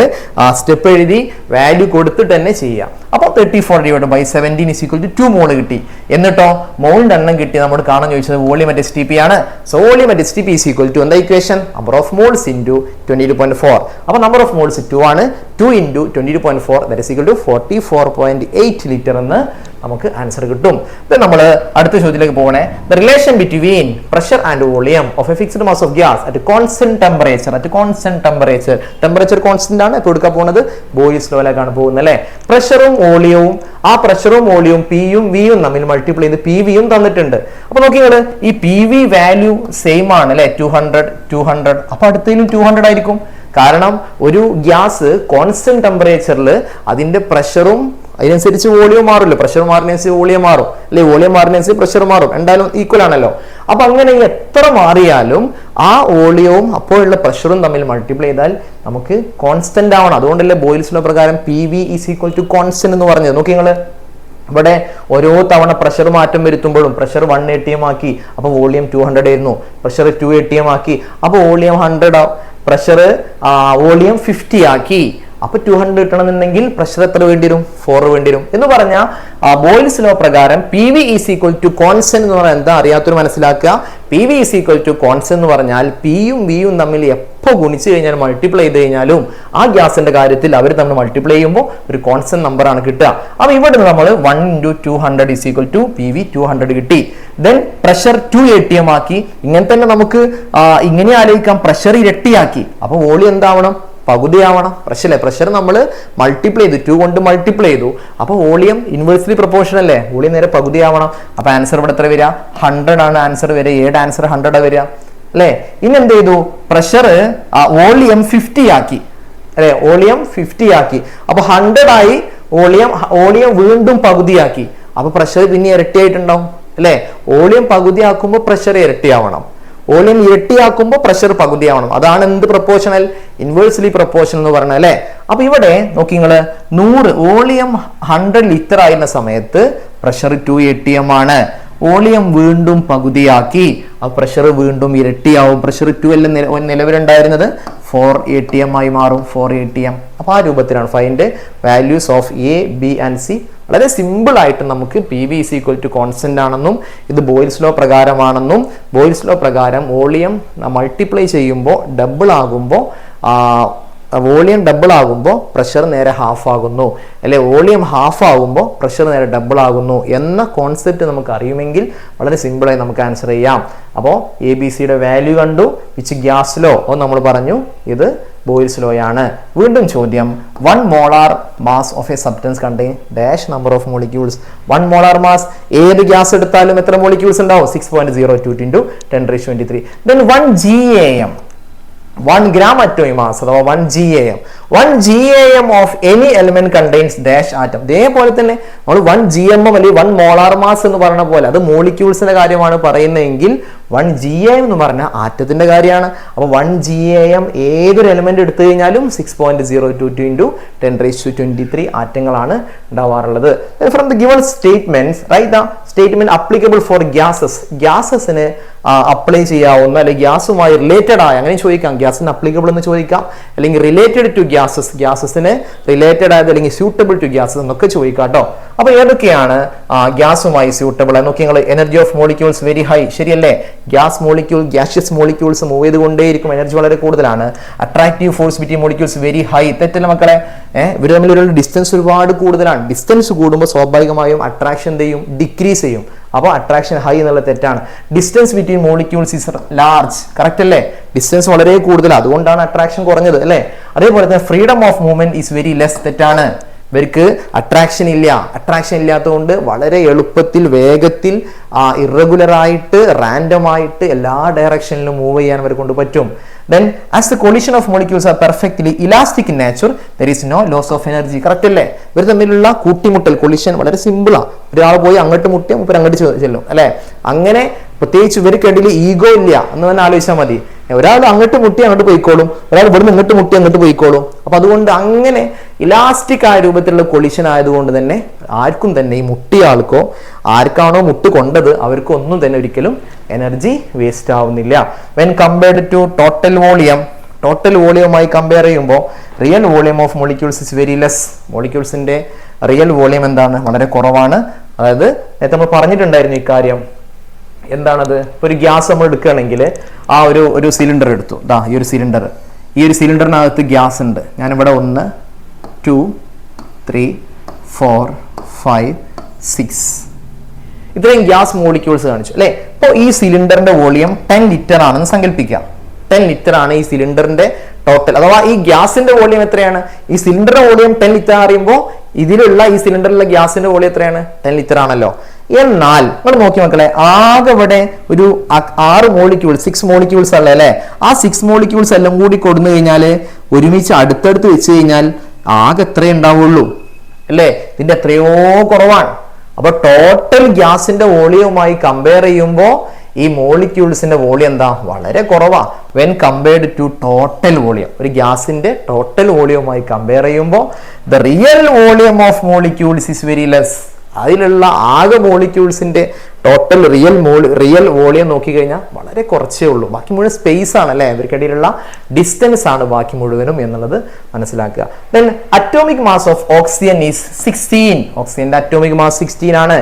സ്റ്റെപ്പ് എഴുതി വാല്യൂ കൊടുത്തിട്ട് തന്നെ ചെയ്യാം. അപ്പോൾ 34 divide by 17 is equal to 2 mole കിട്ടി. എന്നിട്ടോ മോളിന്റെ എണ്ണം കിട്ടി. നമ്മൾ കാണാൻ ചോദിച്ചത് വോളിയം അറ്റ് STP ആണ്. So volume at STP is equal to എന്താ equation? Number of moles into 22.4. അപ്പോൾ നമ്പർ ഓഫ് മോൾസ് 2 ആണ്. 2 into 22.4 that is equal to 44.8 litre എന്ന് നമുക്ക് ആൻസർ കിട്ടും. നമ്മൾ അടുത്ത ചോദ്യത്തിലേക്ക് പോകണേ. The relation between pressure and volume of a fixed mass of gas at constant temperature. Temperature constant ആണ്. ഇപ്പോൾ എടുക്കാൻ പോകുന്നത് ബോയിൽസ് ലോയിലേക്കാണ് പോകുന്നത് അല്ലെ. പ്രഷറും വോളിയവും, ആ പ്രഷറും വോളിയവും പിയും വിയും തമ്മിൽ മൾട്ടിപ്ലൈ ചെയ്ത് PVയും തന്നിട്ടുണ്ട്. അപ്പൊ നോക്കിങ്ങള് ഈ PV വാല്യൂ സെയിം ആണ് അല്ലെ, 200. അപ്പൊ അടുത്തതിലും 200 ആയിരിക്കും. കാരണം ഒരു ഗ്യാസ് കോൺസ്റ്റന്റ് ടെമ്പറേച്ചറിൽ അതിന്റെ പ്രഷറും അതിനനുസരിച്ച് വോളിയം മാറില്ല. പ്രഷർ മാറുന്നതിനനുസരിച്ച് വോളിയം മാറും അല്ലെ, വോളിയം മാറുന്നതിനനുസരിച്ച് പ്രഷർ മാറും. എന്തായാലും ഈക്വൽ ആണല്ലോ. അപ്പൊ അങ്ങനെ എത്ര മാറിയാലും ആ വോളിയവും അപ്പോഴുള്ള പ്രഷറും തമ്മിൽ മൾട്ടിപ്ലൈ ചെയ്താൽ നമുക്ക് കോൺസ്റ്റന്റ് ആവണം. അതുകൊണ്ടല്ലേ ബോയിൽസ് ലോ പ്രകാരം PV is equal to constant എന്ന് പറഞ്ഞത്. നോക്കി നിങ്ങള് ഇവിടെ ഓരോ തവണ പ്രഷർ മാറ്റം വരുത്തുമ്പോഴും പ്രഷർ 1 atm ആക്കി, അപ്പൊ വോളിയം 200 ആയിരുന്നു. പ്രഷർ 2 atm ആക്കി, അപ്പൊ വോളിയം 100. പ്രഷർ വോളിയം 50 ആക്കി, അപ്പൊ 200 കിട്ടണമെന്നുണ്ടെങ്കിൽ പ്രഷർ എത്ര വേണ്ടി വരും? 4 വേണ്ടി വരും. എന്ന് പറഞ്ഞാൽ ബോയിൽസ് ലോ പ്രകാരം P V is equal to constant എന്ന് പറഞ്ഞാൽ എന്താ അറിയാത്തൊരു മനസ്സിലാക്കുക. P V is equal to constant എന്ന് പറഞ്ഞാൽ പിയും വിയും തമ്മിൽ എപ്പോൾ ഗുണിച്ചു കഴിഞ്ഞാൽ മൾട്ടിപ്ലൈ ചെയ്ത് കഴിഞ്ഞാലും ആ ഗ്യാസിന്റെ കാര്യത്തിൽ അവർ തമ്മിൽ മൾട്ടിപ്ലൈ ചെയ്യുമ്പോൾ ഒരു കോൺസ്റ്റന്റ് നമ്പർ ആണ് കിട്ടുക. അപ്പൊ ഇവിടെ നമ്മൾ 1 × 200 is equal to P V 200 കിട്ടി. ദെൻ പ്രഷർ 2 atm ആക്കി. ഇങ്ങനെ തന്നെ നമുക്ക് ഇങ്ങനെ ആലോചിക്കാം, പ്രഷർ ഇരട്ടിയാക്കി, അപ്പൊ വോളിയം എന്താവണം? പകുതിയാവണം. പ്രഷർ നമ്മൾ മൾട്ടിപ്ലൈ ചെയ്തു, 2 കൊണ്ട് മൾട്ടിപ്ലൈ ചെയ്തു, അപ്പൊ വോളിയം ഇൻവേഴ്സ്ലി പ്രൊപ്പോർഷൻ അല്ലേ, വോളിയം നേരെ പകുതിയാവണം. അപ്പൊ ആൻസർ ഇവിടെ എത്ര വരിക? 100 ആണ് ആൻസർ വരിക. ഏത് ആൻസർ 100 വരിക അല്ലെ? ഇനി എന്ത് ചെയ്തു? പ്രഷർ വോളിയം 50 ആക്കി അല്ലെ, വോളിയം 50 ആക്കി, അപ്പൊ 100 ആയി. വോളിയം വീണ്ടും പകുതിയാക്കി, അപ്പൊ പ്രഷർ പിന്നെ ഇരട്ടിയായിട്ടുണ്ടാവും അല്ലെ. വോളിയം പകുതിയാക്കുമ്പോൾ പ്രഷർ ഇരട്ടിയാവണം, വോളിയം ഇരട്ടിയാക്കുമ്പോൾ പ്രഷർ പകുതിയാവണം. അതാണ് എന്ത് പ്രൊപ്പോർഷണൽ? ഇൻവേഴ്സ്ലി പ്രൊപ്പോർഷണൽ എന്ന് പറഞ്ഞത് അല്ലെ. അപ്പൊ ഇവിടെ നോക്കി നിങ്ങള്, 100 വോളിയം 100 ലിറ്റർ ആയിരുന്ന സമയത്ത് പ്രഷർ 2 atm ആണ്. വോളിയം വീണ്ടും പകുതിയാക്കി, ആ പ്രഷർ വീണ്ടും ഇരട്ടിയാവും. പ്രഷർ 2 അല്ല നിലവിലുണ്ടായിരുന്നത്, 4 atm ആയി മാറും. 4 atm. അപ്പൊ ആ രൂപത്തിലാണ് find values of A, B and C. വളരെ സിമ്പിൾ ആയിട്ട് നമുക്ക് P V is equal to constant ആണെന്നും ഇത് ബോയിൽസ് ലോ പ്രകാരമാണെന്നും, ബോയിൽസ് ലോ പ്രകാരം വോളിയം മൾട്ടിപ്ലൈ ചെയ്യുമ്പോൾ ഡബിൾ ആകുമ്പോൾ വോളിയം ഡബിൾ ആകുമ്പോൾ പ്രഷർ നേരെ ഹാഫ് ആകുന്നു അല്ലെ, വോളിയം ഹാഫ് ആകുമ്പോൾ പ്രഷർ നേരെ ഡബിൾ ആകുന്നു എന്ന കോൺസെപ്റ്റ് നമുക്ക് അറിയുമെങ്കിൽ വളരെ സിമ്പിളായി നമുക്ക് ആൻസർ ചെയ്യാം. അപ്പോൾ എ ബി സിയുടെ വാല്യൂ കണ്ടു, വിച്ച് ഗ്യാസ് ലോ നമ്മൾ പറഞ്ഞു, ഇത് ബോയിൽസ് ലോ ആണ്. വീണ്ടും ചോദ്യം, 1 molar mass of A substance contain dash number of molecules. 1 molar mass ഏത് ഗ്യാസ് എടുത്താലും എത്ര മോളിക്യൂൾസ് ഉണ്ടാവും? 6.02 × 10⁻23. Then 1 GAM, 1 gram atomic mass അഥവാ 1 GAM. 1 GAM of any element contains dash atom. ഇതേപോലെ തന്നെ നമ്മൾ 1 GM അല്ലെങ്കിൽ 1 മോളാർ മാസ് എന്ന് പറഞ്ഞ പോലെ അത് മോളിക്യൂൾസിന്റെ കാര്യമാണ് പറയുന്നതെങ്കിൽ 1 GAM എന്ന് പറഞ്ഞാൽ ആറ്റത്തിന്റെ കാര്യമാണ്. അപ്പൊ 1 GAM ഏതൊരു എലിമെന്റ് എടുത്തു കഴിഞ്ഞാലും 6.022 × 10⁻23 ആറ്റങ്ങളാണ് ഉണ്ടാവാറുള്ളത്. From the given statements right the statement applicable for gases. ഗ്യാസസിന് അപ്ലൈ ചെയ്യാവുന്ന അല്ലെങ്കിൽ ഗ്യാസുമായി റിലേറ്റഡ് ആയ, അങ്ങനെ ചോദിക്കാം, ഗ്യാസിന് അപ്ലിക്കബിൾ എന്ന് ചോദിക്കാം, അല്ലെങ്കിൽ റിലേറ്റഡ് ടു ഗ്യാസസ്, ഗ്യാസസിന് റിലേറ്റഡ് ആയത് അല്ലെങ്കിൽ സ്യൂട്ടബിൾ ടു ഗ്യാസസ് എന്നൊക്കെ ചോദിക്കാം കേട്ടോ. അപ്പൊ ഏതൊക്കെയാണ് ഗ്യാസുമായി സ്യൂട്ടബിൾ നോക്കി നിങ്ങൾ. Energy of molecules very high, ശരിയല്ലേ? Gas molecule, gaseous molecules move ചെയ്തുകൊണ്ടേയിരിക്കും, എനർജി വളരെ കൂടുതലാണ്. Attractive force between molecules very high, തെറ്റല്ല മക്കളെ. ഇവർ തമ്മിൽ ഒരു ഡിസ്റ്റൻസ് ഒരുപാട് കൂടുതലാണ്. ഡിസ്റ്റൻസ് കൂടുമ്പോൾ സ്വാഭാവികമായും അട്രാക്ഷൻ ചെയ്യും, ഡിക്രീസ് ചെയ്യും. അപ്പോൾ അട്രാക്ഷൻ ഹൈ എന്നുള്ള തെറ്റാണ്. Distance between molecules is large, correct അല്ലേ? ഡിസ്റ്റൻസ് വളരെ കൂടുതൽ, അതുകൊണ്ടാണ് അട്രാക്ഷൻ കുറഞ്ഞത് അല്ലേ? അതേപോലെ തന്നെ freedom of movement is very less, തെറ്റാണ്. ഇവർക്ക് അട്രാക്ഷൻ ഇല്ല. അട്രാക്ഷൻ ഇല്ലാത്തതുകൊണ്ട് വളരെ എളുപ്പത്തിൽ, വേഗത്തിൽ, ഇറഗുലർ ആയിട്ട്, റാൻഡം ആയിട്ട് എല്ലാ ഡയറക്ഷനിലും മൂവ് ചെയ്യാൻ അവരെ കൊണ്ട് പറ്റും. Then as the collision of molecules are perfectly elastic in nature, there is no loss of energy. Correct അല്ലേ? ഇവർ തമ്മിലുള്ള കൂട്ടിമുട്ടൽ, കൊളിഷൻ വളരെ സിമ്പിളാണ്. ഒരാൾ പോയി അങ്ങോട്ട് മുട്ടിയാൽ മുപ്പർ അങ്ങോട്ട് ചെല്ലും അല്ലെ. അങ്ങനെ പ്രത്യേകിച്ച് ഇവർക്കിടയിൽ ഈഗോ ഇല്ല എന്ന് തന്നെ ആലോചിച്ചാൽ മതി. ഒരാൾ അങ്ങോട്ട് മുട്ടി അങ്ങോട്ട് പോയിക്കോളും, ഒരാൾ ഇവിടുന്ന് ഇങ്ങോട്ട് മുട്ടി അങ്ങോട്ട് പോയിക്കോളും. അപ്പൊ അതുകൊണ്ട് അങ്ങനെ ഇലാസ്റ്റിക് ആയ രൂപത്തിലുള്ള കൊളിഷൻ ആയതുകൊണ്ട് തന്നെ ആർക്കും തന്നെ, ഈ മുട്ടിയ ആൾക്കോ ആർക്കാണോ മുട്ട് കൊണ്ടത് അവർക്കും ഒന്നും തന്നെ ഒരിക്കലും എനർജി വേസ്റ്റ് ആവുന്നില്ല. When compared to total volume, total വോളിയവുമായി കമ്പയർ ചെയ്യുമ്പോൾ real volume of molecules is very less. മോളിക്യൂൾസിന്റെ റിയൽ വോളിയം എന്താണ്? വളരെ കുറവാണ്. അതായത് നേരത്തെ നമ്മൾ പറഞ്ഞിട്ടുണ്ടായിരുന്നു ഇക്കാര്യം. എന്താണത്? ഒരു ഗ്യാസ് നമ്മൾ എടുക്കുകയാണെങ്കിൽ ആ ഒരു സിലിണ്ടർ എടുത്തു, ഈ ഒരു സിലിണ്ടർ, ഈ ഒരു സിലിണ്ടറിനകത്ത് ഗ്യാസ് ഉണ്ട്. ഞാനിവിടെ 1 2 3 4 5 6 ഇത്രയും ഗ്യാസ് മോളിക്യൂൾസ് കാണിച്ചു അല്ലെ. അപ്പോൾ ഈ സിലിണ്ടറിന്റെ വോളിയം 10 ലിറ്റർ ആണെന്ന് സങ്കല്പിക്കാം. 10 ലിറ്റർ ആണ് ഈ സിലിണ്ടറിന്റെ ടോട്ടൽ, അഥവാ ഈ ഗ്യാസിന്റെ വോളിയം എത്രയാണ്? ഈ സിലിണ്ടറിന്റെ വോളിയം 10 ലിറ്റർ അറിയുമ്പോൾ ഇതിലുള്ള ഈ സിലിണ്ടറിലുള്ള ഗ്യാസിന്റെ വോളിയം എത്രയാണ്? 10 ലിറ്റർ ആണല്ലോ. എന്നാൽ നിങ്ങൾ നോക്കി മക്കളെ, ആകെ ഇവിടെ ഒരു 6 മോളിക്യൂൾസ്, 6 മോളിക്യൂൾസ് അല്ലേ അല്ലെ. ആ 6 മോളിക്യൂൾസ് എല്ലാം കൂടി കൊടുന്നു കഴിഞ്ഞാൽ ഒരുമിച്ച് അടുത്തടുത്ത് വെച്ച് കഴിഞ്ഞാൽ ആകെ എത്രയേ ഉണ്ടാവുള്ളൂ അല്ലേ? ഇതിന്റെ എത്രയോ കുറവാണ്. അപ്പൊ ടോട്ടൽ ഗ്യാസിന്റെ വോളിയവുമായി കമ്പയർ ചെയ്യുമ്പോൾ ഈ മോളിക്യൂൾസിന്റെ വോളിയം എന്താ? വളരെ കുറവാ. When compared to total volume, ഒരു ഗ്യാസിന്റെ ടോട്ടൽ വോളിയവുമായി കമ്പയർ ചെയ്യുമ്പോൾ the real volume of molecules is very less. അതിലുള്ള ആകെ മോളിക്യൂൾസിന്റെ ടോട്ടൽ റിയൽ വോളിയം നോക്കിക്കഴിഞ്ഞാൽ വളരെ കുറച്ചേ ഉള്ളൂ. ബാക്കി മുഴുവൻ സ്പേസ് ആണ് അല്ലെ, ഇവർക്കിടയിലുള്ള ഡിസ്റ്റൻസ് ആണ് ബാക്കി മുഴുവനും എന്നുള്ളത് മനസ്സിലാക്കുക. Then atomic mass of oxygen is 16. ഓക്സിജന്റെ അറ്റോമിക് മാസ് 16 ആണ്.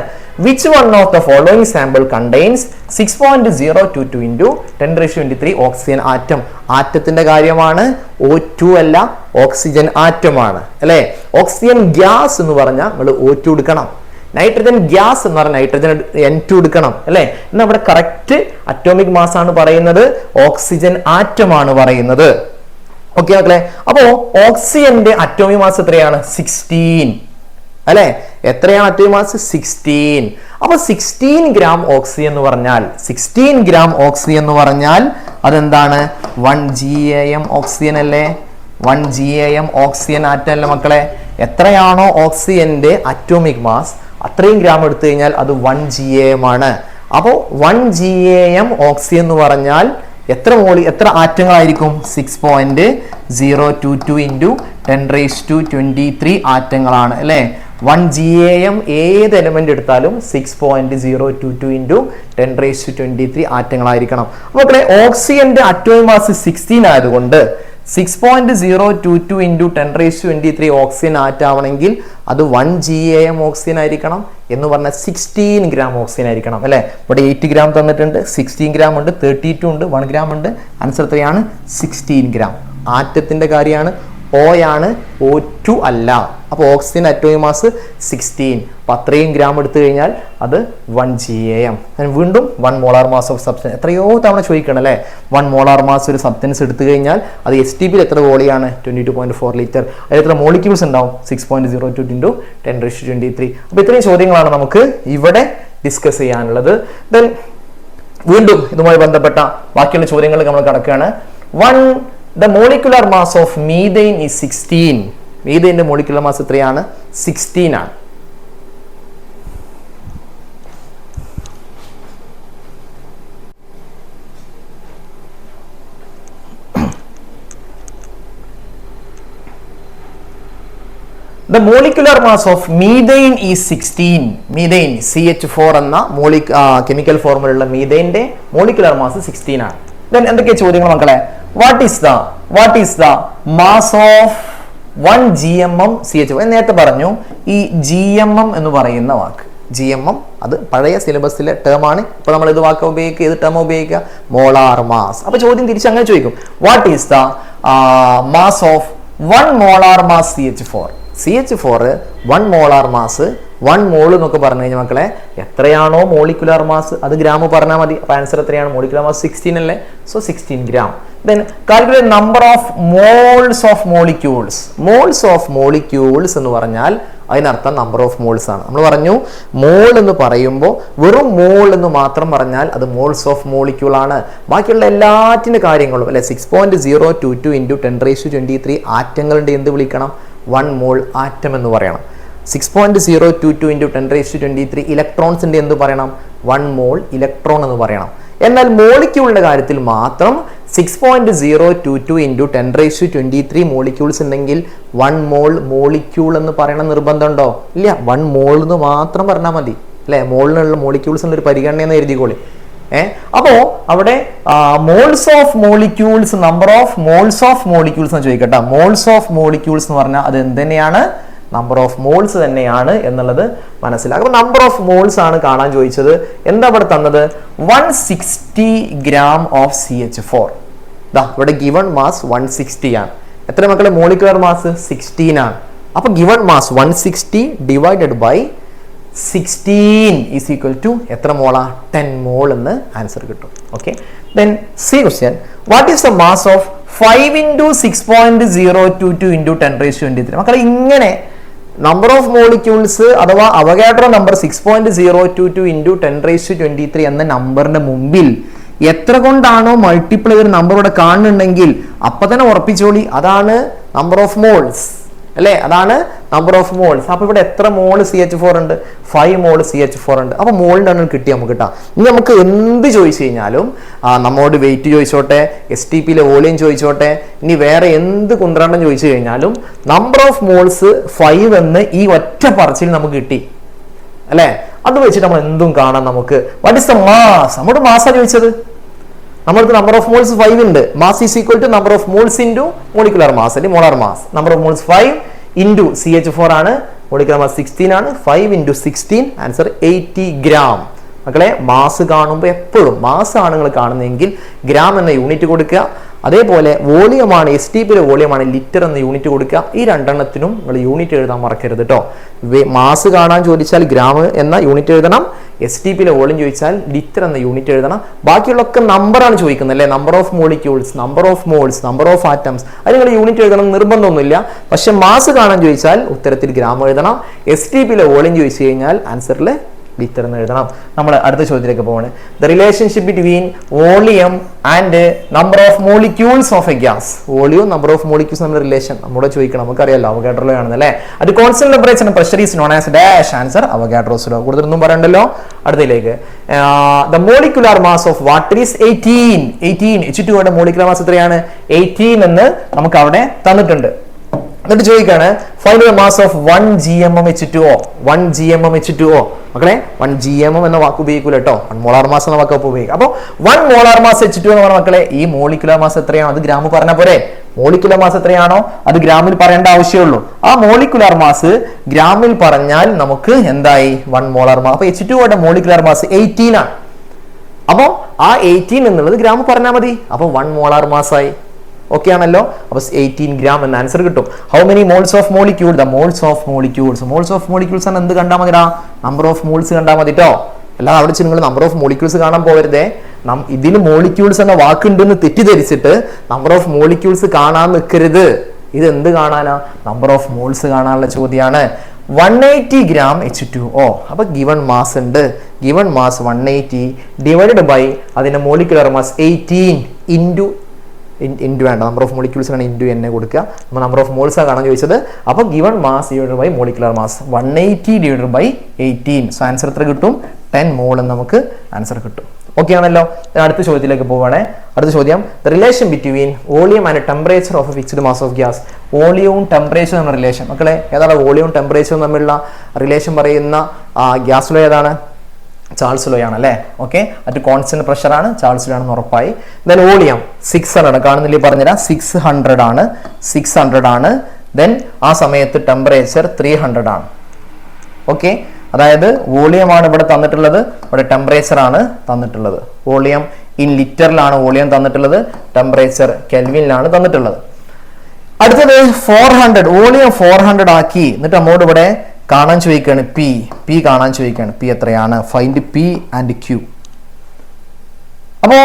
Which one of the following sample contains 6.022 into 10⁻³ oxygen atom? ആറ്റത്തിന്റെ കാര്യമാണ്, O2 അല്ല, ഓക്സിജൻ ആറ്റമാണ് അല്ലെ. ഓക്സിജൻ ഗ്യാസ് എന്ന് പറഞ്ഞാൽ നമ്മൾ O2 എടുക്കണം. നൈട്രജൻ ഗ്യാസ് എന്ന് പറഞ്ഞാൽ നൈട്രജൻ N2 എടുക്കണം അല്ലെ. ഇന്ന് അവിടെ കറക്റ്റ് അറ്റോമിക് മാസ് ആണ് പറയുന്നത്, ഓക്സിജൻ ആറ്റമാണ് പറയുന്നത്. ഓക്കെ മക്കളെ, അപ്പോ ഓക്സിജന്റെ അറ്റോമിക് മാസ് എത്രയാണ്? 16 അല്ലെ. എത്രയാണ് അറ്റോമിക് മാസ്? 16. അപ്പൊ 16 ഗ്രാം ഓക്സിജൻ എന്ന് പറഞ്ഞാൽ 16 ഗ്രാം ഓക്സിജൻ എന്ന് പറഞ്ഞാൽ അതെന്താണ്? 1 GAM ഓക്സിജൻ അല്ലേ? 1 GAM ഓക്സിജൻ ആറ്റം അല്ലേ മക്കളെ? എത്രയാണോ ഓക്സിജന്റെ അറ്റോമിക് മാസ് അത്രയും ഗ്രാം എടുത്തു കഴിഞ്ഞാൽ അത് 1 GAM ആണ്. അപ്പോൾ 1 GAM ഓക്സിജൻ എന്ന് പറഞ്ഞാൽ എത്ര ആറ്റങ്ങളായിരിക്കും? 6.022 into 10⁻23 ആറ്റങ്ങളാണ് അല്ലെ. 1 GAM ഏത് എലമെന്റ് എടുത്താലും 6.022 into 10⁻23 ആറ്റങ്ങളായിരിക്കണം. അപ്പോൾ ഓക്സിജന്റെ അറ്റോമിക് മാസ് 16 ആയതുകൊണ്ട് 6.022 into 10⁻23 ഓക്സിജൻ ആറ്റാവണമെങ്കിൽ അത് 1 GAM ഓക്സിജൻ ആയിരിക്കണം എന്ന് പറഞ്ഞാൽ 16 ഗ്രാം ഓക്സിജൻ ആയിരിക്കണം അല്ലെ. ഇവിടെ 8 ഗ്രാം തന്നിട്ടുണ്ട്, 16 ഗ്രാം ഉണ്ട്, 32 ഉണ്ട്, 1 ഗ്രാം ഉണ്ട്. ആൻസർ എത്രയാണ്? 16 ഗ്രാം. ആറ്റത്തിന്റെ കാര്യമാണ്, O ആണ്, O2 അല്ല. അപ്പോൾ ഓക്സിജൻ അറ്റോമിക് മാസ് 16. അപ്പൊ അത്രയും ഗ്രാം എടുത്തു കഴിഞ്ഞാൽ അത് 1 GAM. വീണ്ടും 1 മോളാർ മാസ് ഓഫ് സബ്സ്റ്റൻസ് എത്രയോ തവണ ചോദിക്കണം അല്ലെ. 1 മോളാർ മാസ് ഒരു സബ്സ്റ്റൻസ് എടുത്തു കഴിഞ്ഞാൽ അത് STP എത്ര വോളിയാണ്? 22.4 ലിറ്റർ. അതിൽ എത്ര മോളിക്യൂൾസ് ഉണ്ടാവും? 6.022 into 10⁻23. അപ്പൊ ഇത്രയും ചോദ്യങ്ങളാണ് നമുക്ക് ഇവിടെ ഡിസ്കസ് ചെയ്യാനുള്ളത്. ദെൻ വീണ്ടും ഇതുമായി ബന്ധപ്പെട്ട ബാക്കിയുള്ള ചോദ്യങ്ങൾ നമ്മൾ കടക്കുകയാണ്. The molecular mass of methane is 16. മീഥേന്റെ മോളിക്കുലർ മാസ് എത്രയാണ്? 16 ആണ്. The molecular mass of methane is 16. Methane CH4 എന്ന കെമിക്കൽ ഫോർമുലയുള്ള മീഥേന്റെ മോളിക്കുലർ മാസ് 16 ആണ്. Then എന്തൊക്കെ ചോദ്യങ്ങൾ മക്കളെ? What is the mass of 1 GMM CH4? നേരത്തെ പറഞ്ഞു ഈ GMM എന്ന് പറയുന്ന വാക്ക്, GMM അത് പഴയ സിലബസിലെ ടേം ആണ്. ഇപ്പൊ നമ്മൾ ഇത് വാക്ക് ഉപയോഗിക്കുക, ഏത് ടേം ഉപയോഗിക്കുക? Molar mass. അപ്പൊ ചോദ്യം തിരിച്ച് അങ്ങനെ ചോദിക്കും, what is the mass of 1 molar mass CH4? CH4 1 molar mass, 1 മോൾ എന്നൊക്കെ പറഞ്ഞു കഴിഞ്ഞാൽ മക്കളെ എത്രയാണോ മോളിക്കുലർ മാസ് അത് ഗ്രാം പറഞ്ഞാൽ മതി. അപ്പൊ ആൻസർ എത്രയാണ്? മോളിക്കുലർ മാസ് 16 അല്ലേ. So 16 gram. Then calculate number of moles of molecules. Moles of molecules എന്ന് പറഞ്ഞാൽ അതിനർത്ഥം നമ്പർ ഓഫ് മോൾസ് ആണ്. നമ്മൾ പറഞ്ഞു മോൾ എന്ന് പറയുമ്പോൾ വെറും മോൾ എന്ന് മാത്രം പറഞ്ഞാൽ അത് മോൾസ് ഓഫ് മോളിക്യൂൾ ആണ്. ബാക്കിയുള്ള എല്ലാറ്റിന്റെ കാര്യങ്ങളും അല്ലെ 6.022 into 10⁻23 ആറ്റങ്ങളുടെ എന്ത് വിളിക്കണം? 1 മോൾ ആറ്റം എന്ന് പറയണം. 6.022 into 10⁻23 ഇലക്ട്രോൺസിന്റെ എന്ത് പറയണം? 1 മോൾ ഇലക്ട്രോൺ എന്ന് പറയണം. എന്നാൽ മോളിക്യൂളിന്റെ കാര്യത്തിൽ മാത്രം 6.022 into 10⁻23 മോളിക്യൂൾസ് ഉണ്ടെങ്കിൽ 1 മോൾ മോളിക്യൂൾ എന്ന് പറയണ നിർബന്ധമുണ്ടോ? ഇല്ല, 1 മോൾ എന്ന് മാത്രം പറഞ്ഞാൽ മതി അല്ലെ. മോളിനുള്ള മോളിക്യൂൾസ് ഒരു പരിഗണന എന്ന് എഴുതിക്കോളി. അപ്പോ അവിടെ moles of molecules, number of moles of molecules എന്ന് ചോദിക്കട്ടെ. മോൾസ് ഓഫ് മോളിക്യൂൾസ് എന്ന് പറഞ്ഞാൽ അത് എന്ത് തന്നെയാണ്? നമ്പർ ഓഫ് മോൾസ് തന്നെയാണ് എന്നുള്ളത് മനസ്സിലാക്കുക. അപ്പൊ നമ്പർ ഓഫ് മോൾസ് ആണ് കാണാൻ ചോദിച്ചത്. എന്താ ഇവിടെ തന്നത്? 160 ഗ്രാം ഓഫ് CH4. ഇവിടെ ഗിവൺ മാസ് 160 ആണ്. എത്ര മക്കളെ? മോളിക്കുലർ മാസ് 16 ആണ്. അപ്പൊ given mass 160 divided by 16 is equal to എത്ര മോളാ? 10 മോൾ എന്ന് ആൻസർ കിട്ടും. Okay, then C question, what is the mass of 5 into 6.022 into 10⁻23? മക്കളെ ഇങ്ങനെ നമ്പർ ഓഫ് മോളിക്യൂൾസ് അഥവാ അവഗാഡ്രോ നമ്പർ 6.022 into 10⁻23 എന്ന നമ്പറിന്റെ മുമ്പിൽ എത്ര കൊണ്ടാണോ മൾട്ടിപ്ലൈ ഒരു നമ്പർ ഇവിടെ കാണുന്നുണ്ടെങ്കിൽ അപ്പൊ തന്നെ ഉറപ്പിച്ചോളി അതാണ് നമ്പർ ഓഫ് മോൾസ് അല്ലെ, അതാണ് നമ്പർ ഓഫ് മോൾസ്. അപ്പൊ ഇവിടെ എത്ര മോൾ CH4 ഉണ്ട്? 5 മോൾ CH4 ഉണ്ട്. അപ്പൊ മോളിന്റെ എണ്ണം കിട്ടി നമുക്ക് കിട്ടാം. ഇനി നമുക്ക് എന്ത് ചോദിച്ചു കഴിഞ്ഞാലും നമ്മോട് വെയിറ്റ് ചോദിച്ചോട്ടെ, STPയിലെ വോളിയം ചോദിച്ചോട്ടെ, ഇനി വേറെ എന്ത് കുന്ത്രണ്ടം ചോദിച്ചു കഴിഞ്ഞാലും നമ്പർ ഓഫ് മോൾസ് 5 എന്ന് ഈ ഒറ്റ പറച്ചിൽ നമുക്ക് കിട്ടി അല്ലെ? അത് വെച്ചിട്ട് നമ്മൾ എന്തും കാണാം നമുക്ക്. What is the mass? നമ്മുടെ മാസാണ് ചോദിച്ചത്. നമ്മൾക്ക് നമ്പർ ഓഫ് മോൾസ് 5 ഉണ്ട്. Mass is equal to number of moles into molecular mass അല്ലെങ്കിൽ molar mass. Number of moles 5 into CH4 ആണ്. മോളിക്കുലർ മാസ് 16 ആണ്. 5 ഇൻറ്റു 16 ആൻസർ 80 ഗ്രാം. മക്കളെ, മാസ് കാണുമ്പോൾ എപ്പോഴും മാസ് ആണ് നിങ്ങൾ കാണുന്നതെങ്കിൽ ഗ്രാം എന്ന യൂണിറ്റ് കൊടുക്കുക. അതേപോലെ വോളിയമാണ്, STPയിലെ വോളിയമാണ് ലിറ്റർ എന്ന യൂണിറ്റ് കൊടുക്കുക. ഈ രണ്ടെണ്ണത്തിനും നിങ്ങൾ യൂണിറ്റ് എഴുതാൻ മറക്കരുത് കേട്ടോ. മാസ് കാണാൻ ചോദിച്ചാൽ ഗ്രാം എന്ന യൂണിറ്റ് എഴുതണം. STPയിലെ വോളിയം ചോദിച്ചാൽ ലിറ്റർ എന്ന യൂണിറ്റ് എഴുതണം. ബാക്കിയുള്ളൊക്കെ നമ്പറാണ് ചോദിക്കുന്നത് അല്ലേ? Number of molecules, number of moles, number of atoms, അത് നിങ്ങൾ യൂണിറ്റ് എഴുതണം നിർബന്ധമൊന്നുമില്ല. പക്ഷെ മാസ് കാണാൻ ചോദിച്ചാൽ ഉത്തരത്തിൽ ഗ്രാം എഴുതണം. STPയിലെ വോളിയം ചോദിച്ചു കഴിഞ്ഞാൽ ആൻസറിൽ ലിറ്റർ എന്ന് എഴുതണം. നമ്മൾ അടുത്ത ചോദ്യത്തിലേക്ക് പോവാണ്. The relationship between volume and number of molecules of A gas. Volume number of molecules നമ്മുടെ റിലേഷൻ നമ്മുടെ ചോദിക്കണം. നമുക്കറിയാലോ അവഗാഡ്രോ ആണെന്ന് അല്ലേ? അത് constant temperature and pressure is known as dash. Answer Avogadro's law. കൂടുതലൊന്നും പറയണ്ടല്ലോ. അടുത്തതിലേക്ക്, the molecular mass of water is 18. H2O molecular mass എത്രയാണ്? 18 എന്ന് നമുക്ക് അവിടെ തന്നിട്ടുണ്ട്. എന്നിട്ട് ചോദിക്കാണ് find the mass of 1 gmm H2O. 1 gmm H2O. മക്കളെ, 1 gmm എന്ന വാക്ക് ഉപയോഗിക്കൂല കേട്ടോ. 1 മോളാർ മാസ് എന്ന വാക്ക് ഉപയോഗിക്കും. അപ്പോൾ 1 മോളാർ മാസ് H2O എന്ന് പറഞ്ഞ മക്കളെ, ഈ മോളിക്കുലർ മാസ് എത്രയാണോ അത് ഗ്രാം പറഞ്ഞ പോരെ. മോളിക്കുലർ മാസ് എത്രയാണോ അത് ഗ്രാമിൽ പറയേണ്ട ആവശ്യമുള്ളൂ. ആ മോളിക്കുലർ മാസ് ഗ്രാമിൽ പറഞ്ഞാൽ നമുക്ക് എന്തായി? 1 മോളാർ മാസ്. അപ്പൊ H2O മോളിക്കുലർ മാസ് 18 ആണ്. അപ്പോൾ ആ 18 എന്നുള്ളത് ഗ്രാം പറഞ്ഞാൽ മതി. അപ്പൊ 1 മോളാർ മാസായി. ഓക്കെ ആണല്ലോ? അപ്പൊ 18 ഗ്രാം എന്ന ആൻസർ കിട്ടും. How many moles of molecule? The moles of molecules. Moles of molecules ആണ് എന്ത് കണ്ടാൽ മതിടാ? നമ്പർ ഓഫ് മോൾസ് കണ്ടാൽ മതി കേട്ടോ. അല്ലാതെ അവിടെ വെച്ച് നിങ്ങൾ നമ്പർ ഓഫ് മോളിക്യൂൾസ് കാണാൻ പോകരുതേ. ഇതിൽ മോളിക്യൂൾസ് എന്ന വാക്കുണ്ടെന്ന് തെറ്റിദ്ധരിച്ചിട്ട് നമ്പർ ഓഫ് മോളിക്യൂൾസ് കാണാൻ നിൽക്കരുത്. ഇത് എന്ത് കാണാനാ? നമ്പർ ഓഫ് മോൾസ് കാണാനുള്ള ചോദ്യമാണ്. 180 ഗ്രാം H2O. അപ്പൊ ഗിവൺ മാസ് ഉണ്ട്. ഗിവൺ മാസ് 180 ഡിവൈഡഡ് ബൈ അതിന്റെ മോളിക്കുലർ മാസ് 18 ഇൻറ്റു വേണ്ട, നമ്പർ ഓഫ് മോളിക്യൂൾസിനാണ് ഇൻറ്റു എന്നെ കൊടുക്കുക. നമ്മൾ നമ്പർ ഓഫ് മോൾസാണ് കാണാൻ ചോദിച്ചത്. അപ്പോൾ given mass divided by molecular mass 180 divided by 18. So answer എത്ര കിട്ടും? 10 മോൾ എന്ന് നമുക്ക് ആൻസർ കിട്ടും. ഓക്കെ ആണല്ലോ? അടുത്ത ചോദ്യത്തിലേക്ക് പോവുകയാണെ. അടുത്ത ചോദ്യം, the relation between volume and temperature of a fixed mass of gas. വോളിയവും ടെമ്പറേച്ചർ എന്ന റിലേഷൻ. മക്കളെ, ഏതാണ് വോളിയവും ടെമ്പറേച്ചറും തമ്മിലുള്ള റിലേഷൻ പറയുന്ന ഗ്യാസ് ലോ ഏതാണ്? ചാൾസ് ലോ ആണ് അല്ലേ? ഓക്കെ, അത് കോൺസ്റ്റന്റ് പ്രഷർ ആണ്, ചാൾസ് ലോ ആണെന്ന് ഉറപ്പായി. ദെൻ വോളിയം 600 കാണുന്നില്ലേ? പറഞ്ഞുതരാം. 600 ആണ്. ദെൻ ആ സമയത്ത് ടെമ്പറേച്ചർ 300 ആണ്. ഓക്കെ, അതായത് വോളിയം ആണ് ഇവിടെ തന്നിട്ടുള്ളത്, ഇവിടെ ടെമ്പറേച്ചർ ആണ് തന്നിട്ടുള്ളത്. വോളിയം ഇൻ ലിറ്ററിലാണ് വോളിയം തന്നിട്ടുള്ളത്, ടെമ്പറേച്ചർ കെൽവിനിലാണ് തന്നിട്ടുള്ളത്. അടുത്തത് 400. വോളിയം 400 ആക്കി. എന്നിട്ട് നമ്മോട് ഇവിടെ കാണാൻ ചോദിക്കുകയാണ് പി കാണാൻ ചോദിക്കുകയാണ്. പി എത്രയാണ്? Find P and Q. അപ്പോ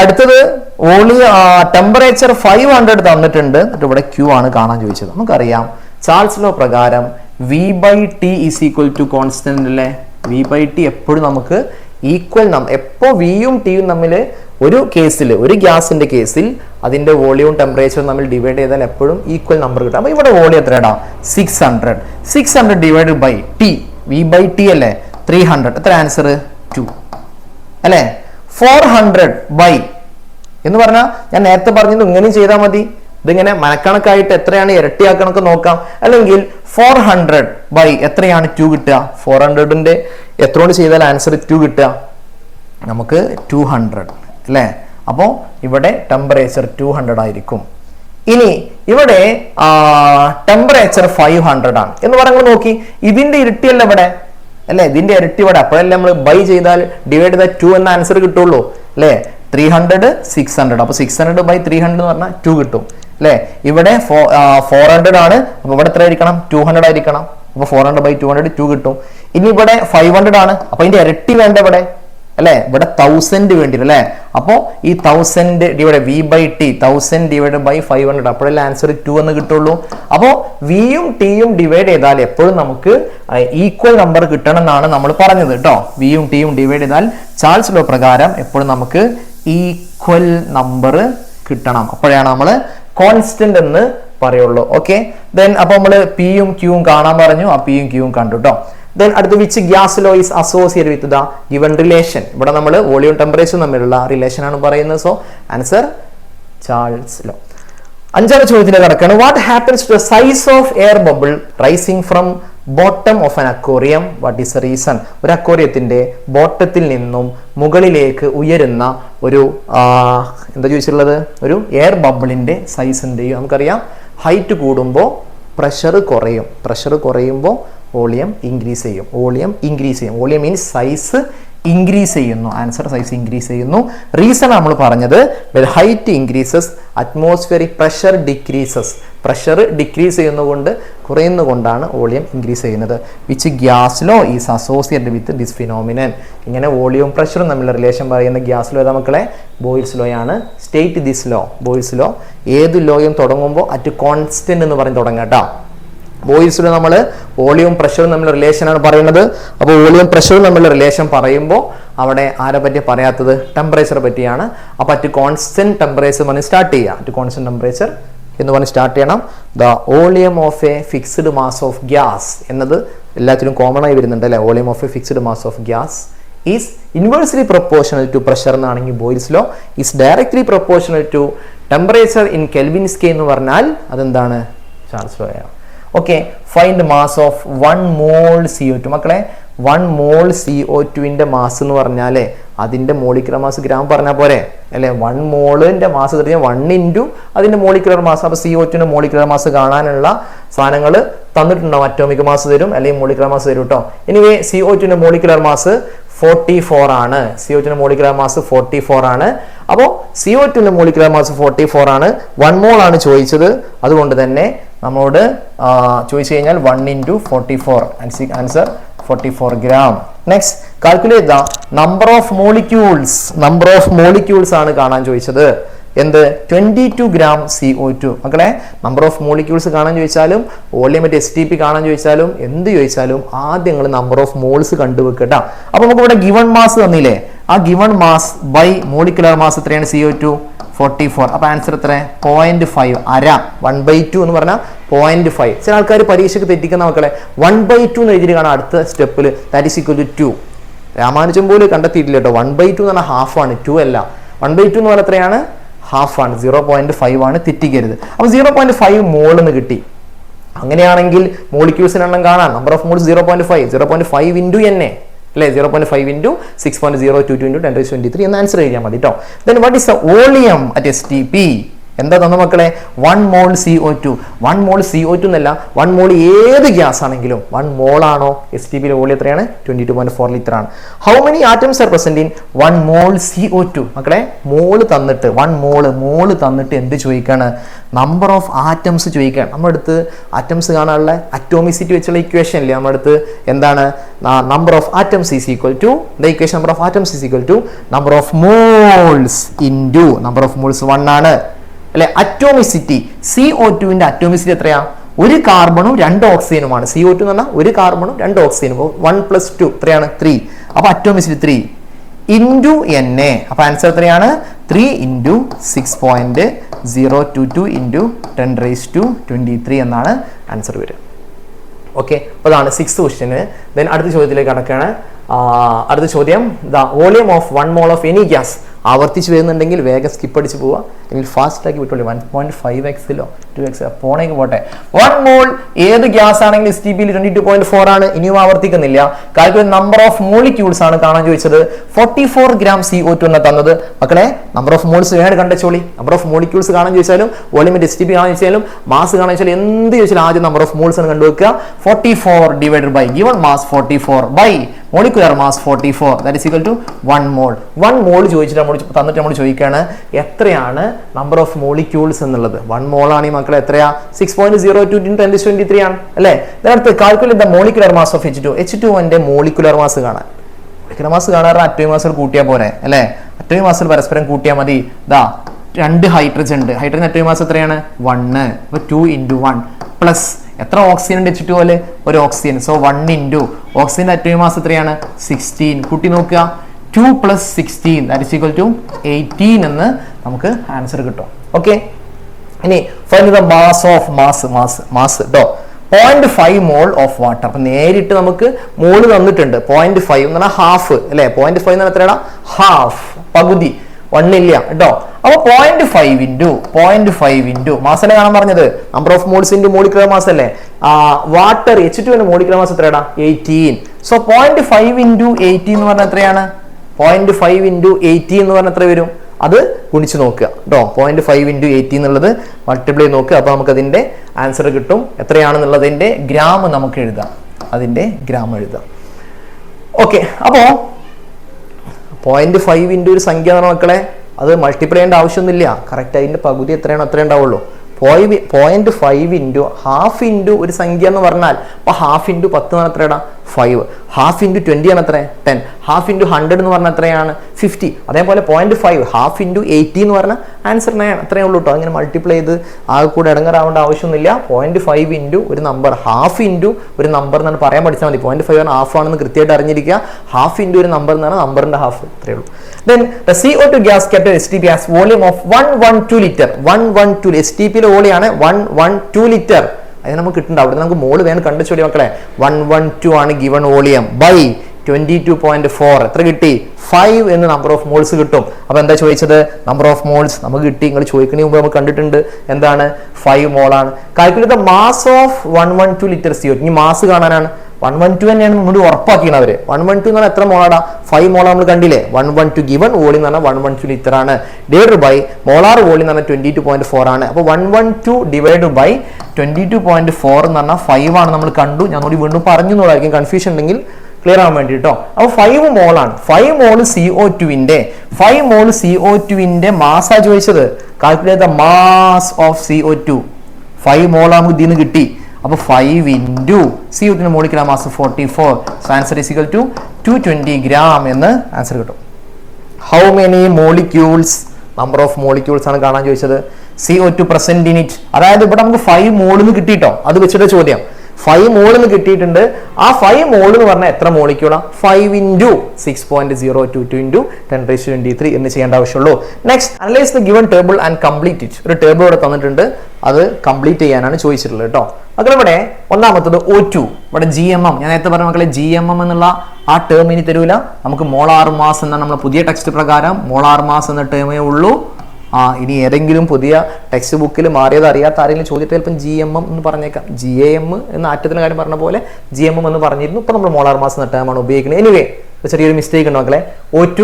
അടുത്തത് വോളിയം ടെമ്പറേച്ചർ 500 തന്നിട്ടുണ്ട്. എന്നിട്ട് ഇവിടെ ക്യൂ ആണ് കാണാൻ ചോദിച്ചത്. നമുക്കറിയാം ചാൾസ് ലോ പ്രകാരം V/T is equal to constant അല്ലേ? V/T എപ്പോഴും നമുക്ക് ഈക്വൽ. എപ്പോ വിയും ടിയും തമ്മിൽ ഒരു കേസിൽ, ഒരു ഗ്യാസിന്റെ കേസിൽ അതിന്റെ വോളിയവും ടെമ്പറേച്ചറും തമ്മിൽ ഡിവൈഡ് ചെയ്താൽ എപ്പോഴും ഈക്വൽ നമ്പർ കിട്ടും. അപ്പൊ ഇവിടെ വോളിയം എത്രയാടാ? 600 ഡിവൈഡഡ് ബൈ ടി. V/T അല്ലേ? 300. എത്ര ആൻസർ? 2 അല്ലേ? 400 ബൈ എന്ന് പറഞ്ഞാൽ ഞാൻ നേരത്തെ പറഞ്ഞത് ഇങ്ങനെയും ചെയ്താൽ മതി. ഇതിങ്ങനെ മനക്കണക്കായിട്ട് എത്രയാണ് ഇരട്ടിയാക്കണൊക്കെ നോക്കാം. അല്ലെങ്കിൽ 400 ബൈ എത്രയാണ് 2 കിട്ടുക? 400ന്റെ എത്ര കൊണ്ട് ചെയ്താൽ ആൻസർ 2 കിട്ടുക? നമുക്ക് 200 അല്ലേ? അപ്പോൾ ഇവിടെ ടെമ്പറേച്ചർ 200 ആയിരിക്കും. ഇനി ഇവിടെ ടെമ്പറേച്ചർ 500 ആണ് എന്ന് പറയുമ്പോൾ നോക്കി, ഇതിന്റെ ഇരട്ടിയല്ല ഇവിടെ അല്ലെ? ഇതിന്റെ ഇരട്ടി ഇവിടെ. അപ്പോഴല്ലേ നമ്മൾ ബൈ ചെയ്താൽ ഡിവൈഡ് ചെയ്താൽ 2 എന്ന ആൻസർ കിട്ടുള്ളൂ അല്ലേ? 300 600. അപ്പൊ 600 ബൈ 300 എന്ന് പറഞ്ഞാൽ 2 കിട്ടും അല്ലെ? ഇവിടെ 400 ആണ്. അപ്പൊ ഇവിടെ എത്ര ആയിരിക്കണം? 200 ആയിരിക്കണം. അപ്പൊ 400 ബൈ 200 2 കിട്ടും. ഇനി ഇവിടെ 500 ആണ്. അപ്പൊ അതിന്റെ ഇരട്ടി വേണ്ട ഇവിടെ അല്ലെ? ഇവിടെ 1000 വേണ്ടി അല്ലെ? അപ്പോ ഈ 1000 ഡിവൈഡ് V/T 1000 ഡിവൈഡ് ബൈ 500. അപ്പോഴല്ലേ ആൻസർ 2 എന്ന് കിട്ടുള്ളൂ. അപ്പോ വിയും ടിയും ഡിവൈഡ് ചെയ്താൽ എപ്പോഴും നമുക്ക് ഈക്വൽ നമ്പർ കിട്ടണം എന്നാണ് നമ്മൾ പറഞ്ഞത് കേട്ടോ. വിയും ടിയും ഡിവൈഡ് ചെയ്താൽ ചാൾസ് ലോ പ്രകാരം എപ്പോഴും നമുക്ക് ഈക്വൽ നമ്പർ കിട്ടണം. അപ്പോഴാണ് നമ്മൾ കോൺസ്റ്റന്റ് എന്ന് പറയുള്ളൂ. ഓക്കെ, ദെൻ അപ്പൊ നമ്മള് പിയും ക്യൂവും കാണാൻ പറഞ്ഞു. ആ പിയും ക്യൂവും കണ്ടു കേട്ടോ. ദെൻ അടുത്ത് which gas law is associated with the given relation. ഇവിടെ നമ്മൾ വോളിയം ടെമ്പറേച്ചർ തമ്മിലുള്ള റിലേഷൻ ആണ് പറയുന്നത്. So answer Charles law. അഞ്ചാമത്തെ ചോദ്യത്തിലേക്ക് കടക്കാണ്. What happens to the size of air bubble rising from bottom of an aquarium, what is the reason? ഒരു അക്വേറിയത്തിന്റെ ബോട്ടത്തിൽ നിന്നും മുകളിലേക്ക് ഉയരുന്ന ഒരു എന്താ ചോദിച്ചിട്ടുള്ളത്, ഒരു എയർ ബബിളിന്റെ സൈസ് എന്ത് ചെയ്യും? നമുക്കറിയാം ഹൈറ്റ് കൂടുമ്പോൾ പ്രഷർ കുറയും, പ്രഷർ കുറയുമ്പോൾ വോളിയം ഇൻക്രീസ് ചെയ്യും, വോളിയം ഇൻക്രീസ് ചെയ്യും. വോളിയം മീൻസ് സൈസ് ഇൻക്രീസ് ചെയ്യുന്നു. ആൻസർ സൈസ് ഇൻക്രീസ് ചെയ്യുന്നു. റീസൺ നമ്മൾ പറഞ്ഞത് height increases atmospheric pressure decreases, pressure decrease ചെയ്യുന്നതുകൊണ്ട് കുറയുന്നതുകൊണ്ടാണ് വോളിയം ഇൻക്രീസ് ചെയ്യുന്നത്. Which gas law is associated with this phenomenon? ഇങ്ങനെ വോളിയവും പ്രഷറും തമ്മിലുള്ള റിലേഷൻ പറയുന്ന ഗ്യാസ് ലോ ഏതാ മക്കളെ? ബോയിൽസ് ലോ ആണ്. State this law. Boyle's law ഏത് ലോയും തുടങ്ങുമ്പോൾ അറ്റ് കോൺസ്റ്റന്റ് എന്ന് പറഞ്ഞ് തുടങ്ങാട്ടോ. ബോയിൽസിൽ നമ്മൾ വോളിയവും പ്രഷറും തമ്മിലുള്ള റിലേഷനാണ് പറയുന്നത്. അപ്പോൾ വോളിയം പ്രഷറും തമ്മിലുള്ള റിലേഷൻ പറയുമ്പോൾ അവിടെ ആരെ പറ്റി പറയാത്തത്? ടെമ്പറേച്ചർ പറ്റിയാണ്. അപ്പോൾ അറ്റ് കോൺസ്റ്റന്റ് ടെമ്പറേച്ചർ പറഞ്ഞ് സ്റ്റാർട്ട് ചെയ്യുക. അറ്റ് കോൺസ്റ്റന്റ് ടെമ്പറേച്ചർ എന്ന് പറഞ്ഞ് സ്റ്റാർട്ട് ചെയ്യണം. The volume of a fixed mass of gas എന്നത് എല്ലാത്തിലും കോമൺ ആയി വരുന്നുണ്ട് അല്ലേ? Volume of a fixed mass of gas is inversely proportional to pressure എന്നാണെങ്കിൽ Boyle's law is directly proportional to temperature in kelvin scale എന്ന് പറഞ്ഞാൽ അതെന്താണ്? Charles law ആണ്. Okay, find mass of 1 mole CO2. മക്കളെ 1 mole CO2 mass എന്ന് പറഞ്ഞാലേ അതിന്റെ molecular mass gram പറഞ്ഞാൽ പോരെ അല്ലെ? 1 മോളിന്റെ മാസ് തരുന്ന 1 ഇൻറ്റു അതിന്റെ മോളിക്കുലർ മാസ്. അപ്പോൾ CO2 മോളിക്കുലർ മാസ് കാണാനുള്ള സാധനങ്ങൾ തന്നിട്ടുണ്ടാവും. അറ്റോമിക് മാസ് തരും അല്ലെങ്കിൽ മോളിക്കുലർ മാസ് തരും കേട്ടോ. എനിവേ CO2 മോളിക്കുലർ മാസ് 44 ആണ്. CO2 മോളിക്കുലർ മാസ് 44 ആണ്. അപ്പോൾ CO2 മോളിക്കുലർ മാസ് 44 ആണ്. 1 മോൾ ആണ് ചോദിച്ചത്. അതുകൊണ്ട് തന്നെ നമ്മളോട് ചോദിച്ചു കഴിഞ്ഞാൽ 1 into 44, answer 44 gram. Next calculate the number of molecules. Number of molecules ആണ് കാണാൻ ചോദിച്ചത്. എന്ത്? 22 ഗ്രാം CO2. മക്കളെ നമ്പർ ഓഫ് മോളിക്യൂൾസ് കാണാൻ ചോദിച്ചാലും വോളിയം അറ്റ് STP കാണാൻ ചോദിച്ചാലും എന്ത് ചോദിച്ചാലും ആദ്യം നിങ്ങൾ നമ്പർ ഓഫ് മോൾസ് കണ്ടുവെക്കട്ടോ. അപ്പൊ നമുക്ക് ഇവിടെ ഗിവൺ മാസ് തന്നില്ലേ? ആ given mass by molecular mass എത്രയാണ്? CO2 44. അപ്പൊ ആൻസർ എത്ര? 0.5 അര. 1/2 എന്ന് പറഞ്ഞാൽ 0.5. ചില ആൾക്കാർ പരീക്ഷയ്ക്ക് തെറ്റിക്കുന്ന മക്കളെ 1/2 എന്ന് എഴുതിയിട്ട് കാണാം അടുത്ത സ്റ്റെപ്പിൽ. That is equal to 2. Ramanujan പോലും കണ്ടെത്തിയിട്ടില്ല കേട്ടോ. 1/2 എന്ന് പറഞ്ഞാൽ ഹാഫ് ആണ്, 2 അല്ല. 1/2 എന്ന് പറഞ്ഞാൽ എത്രയാണ്? ഹാഫ് ആണ്. 0.5 ആണ്, തെറ്റിക്കരുത്. അപ്പൊ 0.5 മോൾ എന്ന് കിട്ടി. അങ്ങനെയാണെങ്കിൽ മോളിക്യൂൾസിന് എണ്ണം കാണാം. Number of moles 0.5 into NA അല്ലേ? 0.5 ഇൻറ്റു 6.022 ഇൻറ്റു 10⁻23 എന്ന് ആൻസർ ചെയ്യാൻ മതി കേട്ടോ. Then what is the volume at STP? എന്താ തന്ന മക്കളെ? 1 മോൾ CO2. 1 മോൾ CO2 എന്നല്ല, 1 മോൾ ഏത് ഗ്യാസ് ആണെങ്കിലും 1 മോൾ ആണോ? STP വോളിയം എത്രയാണ്? 22.4 ലിറ്റർ ആണ്. How many atoms are present in 1 mole CO2? മക്കളെ മോള് തന്നിട്ട് 1 മോള് തന്നിട്ട് എന്ത് ചോദിക്കാണ്? നമ്പർ ഓഫ് ആറ്റംസ് ചോദിക്കാൻ. നമ്മുടെ അടുത്ത് ആറ്റംസ് കാണാനുള്ള അറ്റോമിസിറ്റി വെച്ചുള്ള ഇക്വേഷൻ ഇല്ലേ നമ്മുടെ അടുത്ത്? എന്താണ്? Number of atoms is equal to the equation number of atoms is equal to number of moles into number of moles 1 ആണ് അല്ലെ? അറ്റോമിസിറ്റി CO2ന്റെ അറ്റോമിസിറ്റി എത്രയാ? ഒരു കാർബണും 2 ഓക്സിജനുമാണ്. CO2 എന്ന് പറഞ്ഞാൽ ഒരു കാർബണും 2 ഓക്സിജനും. 1 + 2 എത്രയാണ്? 3. അപ്പൊ അറ്റോമിസിറ്റി 3 ഇൻറ്റു NA. അപ്പൊ ആൻസർ എത്രയാണ്? 3 ഇൻറ്റു 6.022 ഇൻറ്റു 10⁻23 എന്നാണ് ആൻസർ വരിക. ഓക്കെ, അപ്പോൾ അതാണ് 6th ക്വസ്റ്റ്യന്. ദെൻ അടുത്ത ചോദ്യത്തിലേക്ക് കടക്കുകയാണ്. അടുത്ത ചോദ്യം, the volume of 1 mole of any gas. ആവർത്തിച്ച് വരുന്നുണ്ടെങ്കിൽ വേഗം സ്കിപ്പ് അടിച്ച് പോവുക, അല്ലെങ്കിൽ ഫാസ്റ്റ് ആക്കി വിട്ടോളൂ. 1.5x 2x പോണേക്ക് പോട്ടെ. 1 മോൾ ഏത് ഗ്യാസ് ആണെങ്കിൽ STP 22.4 ആണ്. ഇനിയും ആവർത്തിക്കുന്നില്ല. കാൽക്കുലേറ്റ് നമ്പർ ഓഫ് മോളിക്യൂൾസ് ആണ് കാണാൻ ചോദിച്ചത്. 44 ഗ്രാം CO2 എന്ന് തന്നത്. മക്കളെ നമ്പർ ഓഫ് മോൾസ് വേണം കണ്ടുവച്ചോളി. നമ്പർ ഓഫ് മോളിക്യൂൾസ് കാണാൻ ചോദിച്ചാലും വോളിയം STP കാണാൻ ചോദിച്ചാലും മാസ് കാണാൻ ചോദിച്ചാലും എന്ത് ചോദിച്ചാലും ആദ്യം നമ്പർ ഓഫ് മോൾസ് ആണ് കണ്ടുവെക്കുക. 44 divided by given mass 44 by molecular mass 44, that is equal to 1 mole. 1 mole ചോദിച്ചിട്ട് തന്നിട്ട് നമ്മൾ ചോദിക്കുകയാണ് എത്രയാണ് നമ്പർ ഓഫ് മോളിക്യൂൾസ് എന്നുള്ളത്. 1 മോൾ ആണ് ഈ മക്കളെ എത്രയാ? 6.02 × 10⁻23 ആണ് അല്ലേ? ഇതിനകത്ത് calculate the molecular mass of H2. H2ന്റെ മോളിക്കുലർ മാസ് കാണാൻ. മോളിക്കുലർ മാസ് കാണാറ് അറ്റോമിക് മാസിൽ കൂട്ടിയാൽ പോരെ അല്ലേ? അറ്റോമിക് മാസിൽ പരസ്പരം കൂട്ടിയാൽ മതി. ദാ 2 ഹൈഡ്രജൻ ഉണ്ട്. ഹൈഡ്രജൻ അറ്റോമിക് മാസ് എത്രയാണ്? 1. അപ്പോൾ 2 × 1 പ്ലസ് എത്ര ഓക്സിജൻ ഉണ്ട് H2 പോലെ? ഒരു oxygen. So 1 into oxygen atomic mass എത്രയാണ്? 16. കൂട്ടി നോക്കുക. 2 + 16 ദാറ്റ് ഈസ് ഈക്വൽ ടു 18 എന്ന് നമുക്ക് ആൻസർ കിട്ടും. ഓക്കെ, ഇനി find the mass of mass കേട്ടോ. 0.5 മോൾ ഓഫ് വാട്ടർ. അപ്പൊ നേരിട്ട് നമുക്ക് മോള് തന്നിട്ടുണ്ട്. 0.5 എന്ന് പറഞ്ഞാൽ ഹാഫ് അല്ലെ? 0.5 എന്ന് പറഞ്ഞാൽ എത്രയാണ്? ഹാഫ്, പകുതി. 1 ഇല്ല കേട്ടോ. അപ്പൊ 0.5 ഇൻറ്റു മാസല്ലേ കാണാൻ പറഞ്ഞത്, number of moles into molecular mass അല്ലേ. വാട്ടർ H2 മോളിക്കുലർ മാസ് എത്രയാടാ 18. സോ 0.5 ഇൻറ്റു 80 എന്ന് പറഞ്ഞാൽ എത്രയാണ്? 0.5 ഇൻറ്റു 80 എന്ന് പറഞ്ഞാൽ എത്ര വരും? അത് ഗുണിച്ച് നോക്കുക കേട്ടോ. 0.5 ഇൻറ്റു 80 എന്നുള്ളത് മൾട്ടിപ്ലൈ നോക്കുക. അപ്പൊ നമുക്ക് അതിന്റെ ആൻസർ കിട്ടും. എത്രയാണെന്നുള്ളതിന്റെ ഗ്രാം നമുക്ക് എഴുതാം, അതിന്റെ ഗ്രാം എഴുതാം. ഓക്കെ, അപ്പോ 0.5 ഇൻറ്റു ഒരു സംഖ്യ എന്ന് പറഞ്ഞ മക്കളെ അത് മൾട്ടിപ്ലൈ ചെയ്യേണ്ട ആവശ്യമൊന്നുമില്ല. കറക്റ്റ് അതിന്റെ പകുതി എത്രയാണോ അത്രേ ഉണ്ടാവുള്ളൂ. 0.5 ഇൻറ്റു ഹാഫ് ഇൻറ്റു ഒരു സംഖ്യ എന്ന് പറഞ്ഞാൽ അപ്പൊ ഹാഫ് ഇൻറ്റു 10 എന്ന് പറഞ്ഞാൽ എത്രയാണ് 5. ഹാഫ് ഇൻറ്റു 20 ആണ് എത്ര 10. ഹാഫ് ഇൻറ്റു 100 എന്ന് പറഞ്ഞാൽ എത്രയാണ് 50. അതേപോലെ 0.5 ഹാഫ് ഇൻറ്റു 80 എന്ന് പറഞ്ഞാൽ ആൻസർ 9. അത്രയേ ഉള്ളൂ കേട്ടോ. അങ്ങനെ മൾട്ടിപ്ലൈ ചെയ്ത് ആകെ കൂടെ ഇടങ്ങാറാവേണ്ട ആവശ്യമൊന്നുമില്ല. 0.5 ഇൻറ്റു ഒരു നമ്പർ, ഹാഫ് ഇൻറ്റു ഒരു നമ്പർ എന്നാണ് പറയാൻ പഠിച്ചാൽ മതി. 0.5 ആണ് ഹാഫ് ആണെന്ന് കൃത്യമായിട്ട് അറിഞ്ഞിരിക്കുക. ഹാഫ് ഇൻറ്റു ഒരു നമ്പർ എന്നാണ് നമ്പറിന്റെ ഹാഫ്. ഇത്രയേ ഉള്ളൂ. Then the CO2 gas captured STP has volume of 112 liter. 112 STP യിലെ വോളിയാണ് 112 ലിറ്റർ. അത് നമുക്ക് കിട്ടുന്നുണ്ട്. അവിടെ നമുക്ക് മോള് വേണം കണ്ടുപിടിച്ചോളി മക്കളെ. 112 ആണ് ഗിവൺ വോളിയം ബൈ 22.4 എത്ര കിട്ടി? 5 എന്ന് നമ്പർ ഓഫ് മോൾസ് കിട്ടും. അപ്പൊ എന്താ ചോദിച്ചത്? നമ്പർ ഓഫ് മോൾസ് നമുക്ക് കിട്ടി. നിങ്ങൾ ചോദിക്കുന്നതിന് മുമ്പ് നമുക്ക് കണ്ടിട്ടുണ്ട് എന്താണ് 5 മോളാണ്. Calculate the mass of 112 litre CO2. ഇനി മാസ് കാണാനാണ്. 112 തന്നെയാണ് നമ്മൾ ഉറപ്പാക്കിയാണ് അവര്. 112 എന്ന് പറഞ്ഞാൽ എത്ര മോളാടാ? 5 മോളാ നമ്മൾ കണ്ടില്ലേ. 112 ഗിവൺ വോളിയം എന്ന് പറഞ്ഞാൽ 112 ലിറ്റർ ആണ്. ഡിവൈഡ് ബൈ മോളാർ വോളിയം എന്ന് പറഞ്ഞാൽ 22.4 ആണ്. അപ്പൊ 112 ഡിവൈഡ് ബൈ 22.4 എന്ന് പറഞ്ഞാൽ 5 ആണ് നമ്മൾ കണ്ടു. ഞാൻ കൂടി വീണ്ടും പറഞ്ഞു നോക്കാം, കൺഫ്യൂഷൻ ഉണ്ടെങ്കിൽ ക്ലിയർ ആവാൻ വേണ്ടി കേട്ടോ. അപ്പൊ 5 മോളാണ്. 5 മോള് CO2 മാസാ ചോദിച്ചത്. Calculate the mass of CO2. 5 മോളാ നമുക്ക് ഇതിന്ന് കിട്ടി. അപ്പൊ 5 into CO2 molecular mass 44. So answer is equal to 220 gram എന്ന് ആൻസർ കിട്ടും. How many molecules, number of molecules ആണ് കാണാൻ ചോദിച്ചത്. CO2 present in it. അതായത് ഇവിടെ നമുക്ക് 5 മോളിന്ന് കിട്ടിട്ടോ. അത് വെച്ചിട്ട് ചോദ്യം 5 മോളിന്ന് കിട്ടിയിട്ടുണ്ട്. ആ 5 മോൾ എന്ന് പറഞ്ഞാൽ എത്ര മോളിക്യൂളാ? 5 ഇൻറ്റു 6.022 ഇൻറ്റു 10⁻23 എന്ന് ചെയ്യേണ്ട ആവശ്യമുള്ളൂ. Next analyse the given table and complete it. ഒരു ടേബിൾ ഇവിടെ തന്നിട്ടുണ്ട്, അത് കംപ്ലീറ്റ് ചെയ്യാനാണ് ചോദിച്ചിട്ടുള്ളത് കേട്ടോ. മക്കളെ ഇവിടെ ഒന്നാമത്തത് O2. ഇവിടെ GMM, ഞാൻ നേരത്തെ പറഞ്ഞ മക്കളെ GMM എന്നുള്ള ആ ടേം ഇനി തരൂല. നമുക്ക് മോളാർ മാസ് എന്നാണ് നമ്മുടെ പുതിയ ടെക്സ്റ്റ് പ്രകാരം മോളാർ മാസ് എന്ന ടേമേ ഉള്ളൂ. ഇനി ഏതെങ്കിലും പുതിയ ടെക്സ്റ്റ് ബുക്കിൽ മാറിയത് അറിയാത്ത ആരെങ്കിലും ചോദിച്ചിട്ട് ചിലപ്പം GMM എന്ന് പറഞ്ഞേക്കാം. GAM എന്ന ആറ്റത്തിന്റെ കാര്യം പറഞ്ഞ പോലെ GMM എന്ന് പറഞ്ഞിരുന്നു. ഇപ്പൊ നമ്മൾ മോളാർ മാസ് എന്ന ടേമാണ് ഉപയോഗിക്കുന്നത്. എനിവേ ചെറിയൊരു മിസ്റ്റേക്ക് ഉണ്ട് മക്കളെ. O2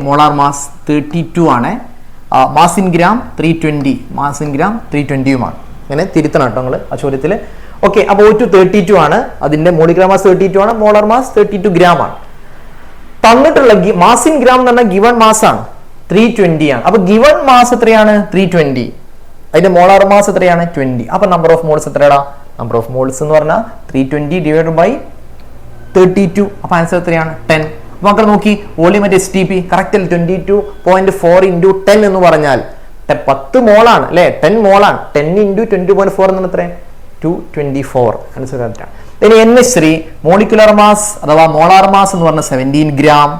മോളാർ മാസ് 32 ആണ്. Mass in gram 320. Mass in gram 320യുമാണ്. അങ്ങനെ തിരുത്തണം കേട്ടോ നിങ്ങൾ ആ ചോദ്യത്തിൽ. ഓക്കെ, അപ്പോൾ O2 32 ആണ്. അതിന്റെ മോളിക്കുലർ മാസ് 32 ആണ്. മോളാർ മാസ് 32 ഗ്രാം ആണ്. തന്നിട്ടുള്ള മാസ് ഇൻ ഗ്രാം എന്ന് പറഞ്ഞാൽ ഗിവൺ മാസ് ആണ് 320 ആണ്. അപ്പൊ ഗിവൺ മാസ് എത്രയാണ്? 320. അതിന്റെ മോളാർ മാസ് എത്രയാണ്? 20. അപ്പൊ നമ്പർ ഓഫ് മോൾസ് എത്രയാടാ? നമ്പർ ഓഫ് മോൾസ് എന്ന് പറഞ്ഞാൽ 320 ഡിവൈഡ് ബൈ 32. അപ്പൊ ആൻസർ എത്രയാണ്? 10. മക്കൾ നോക്കി volume at STP correct 22.4 into 10 എന്ന് പറഞ്ഞാൽ 10 മോളാണ് അല്ലെ. 10 മോളാണ്. 10 ഇൻറ്റു 20.4 എന്ന് പറഞ്ഞാൽ എത്ര? 224. ആൻസർ കറക്റ്റ് ആണ്. ഇനി NH3 മോളിക്കുലർ മാസ് അഥവാ മോളാർ മാസ് എന്ന് പറഞ്ഞാൽ 17 ഗ്രാം.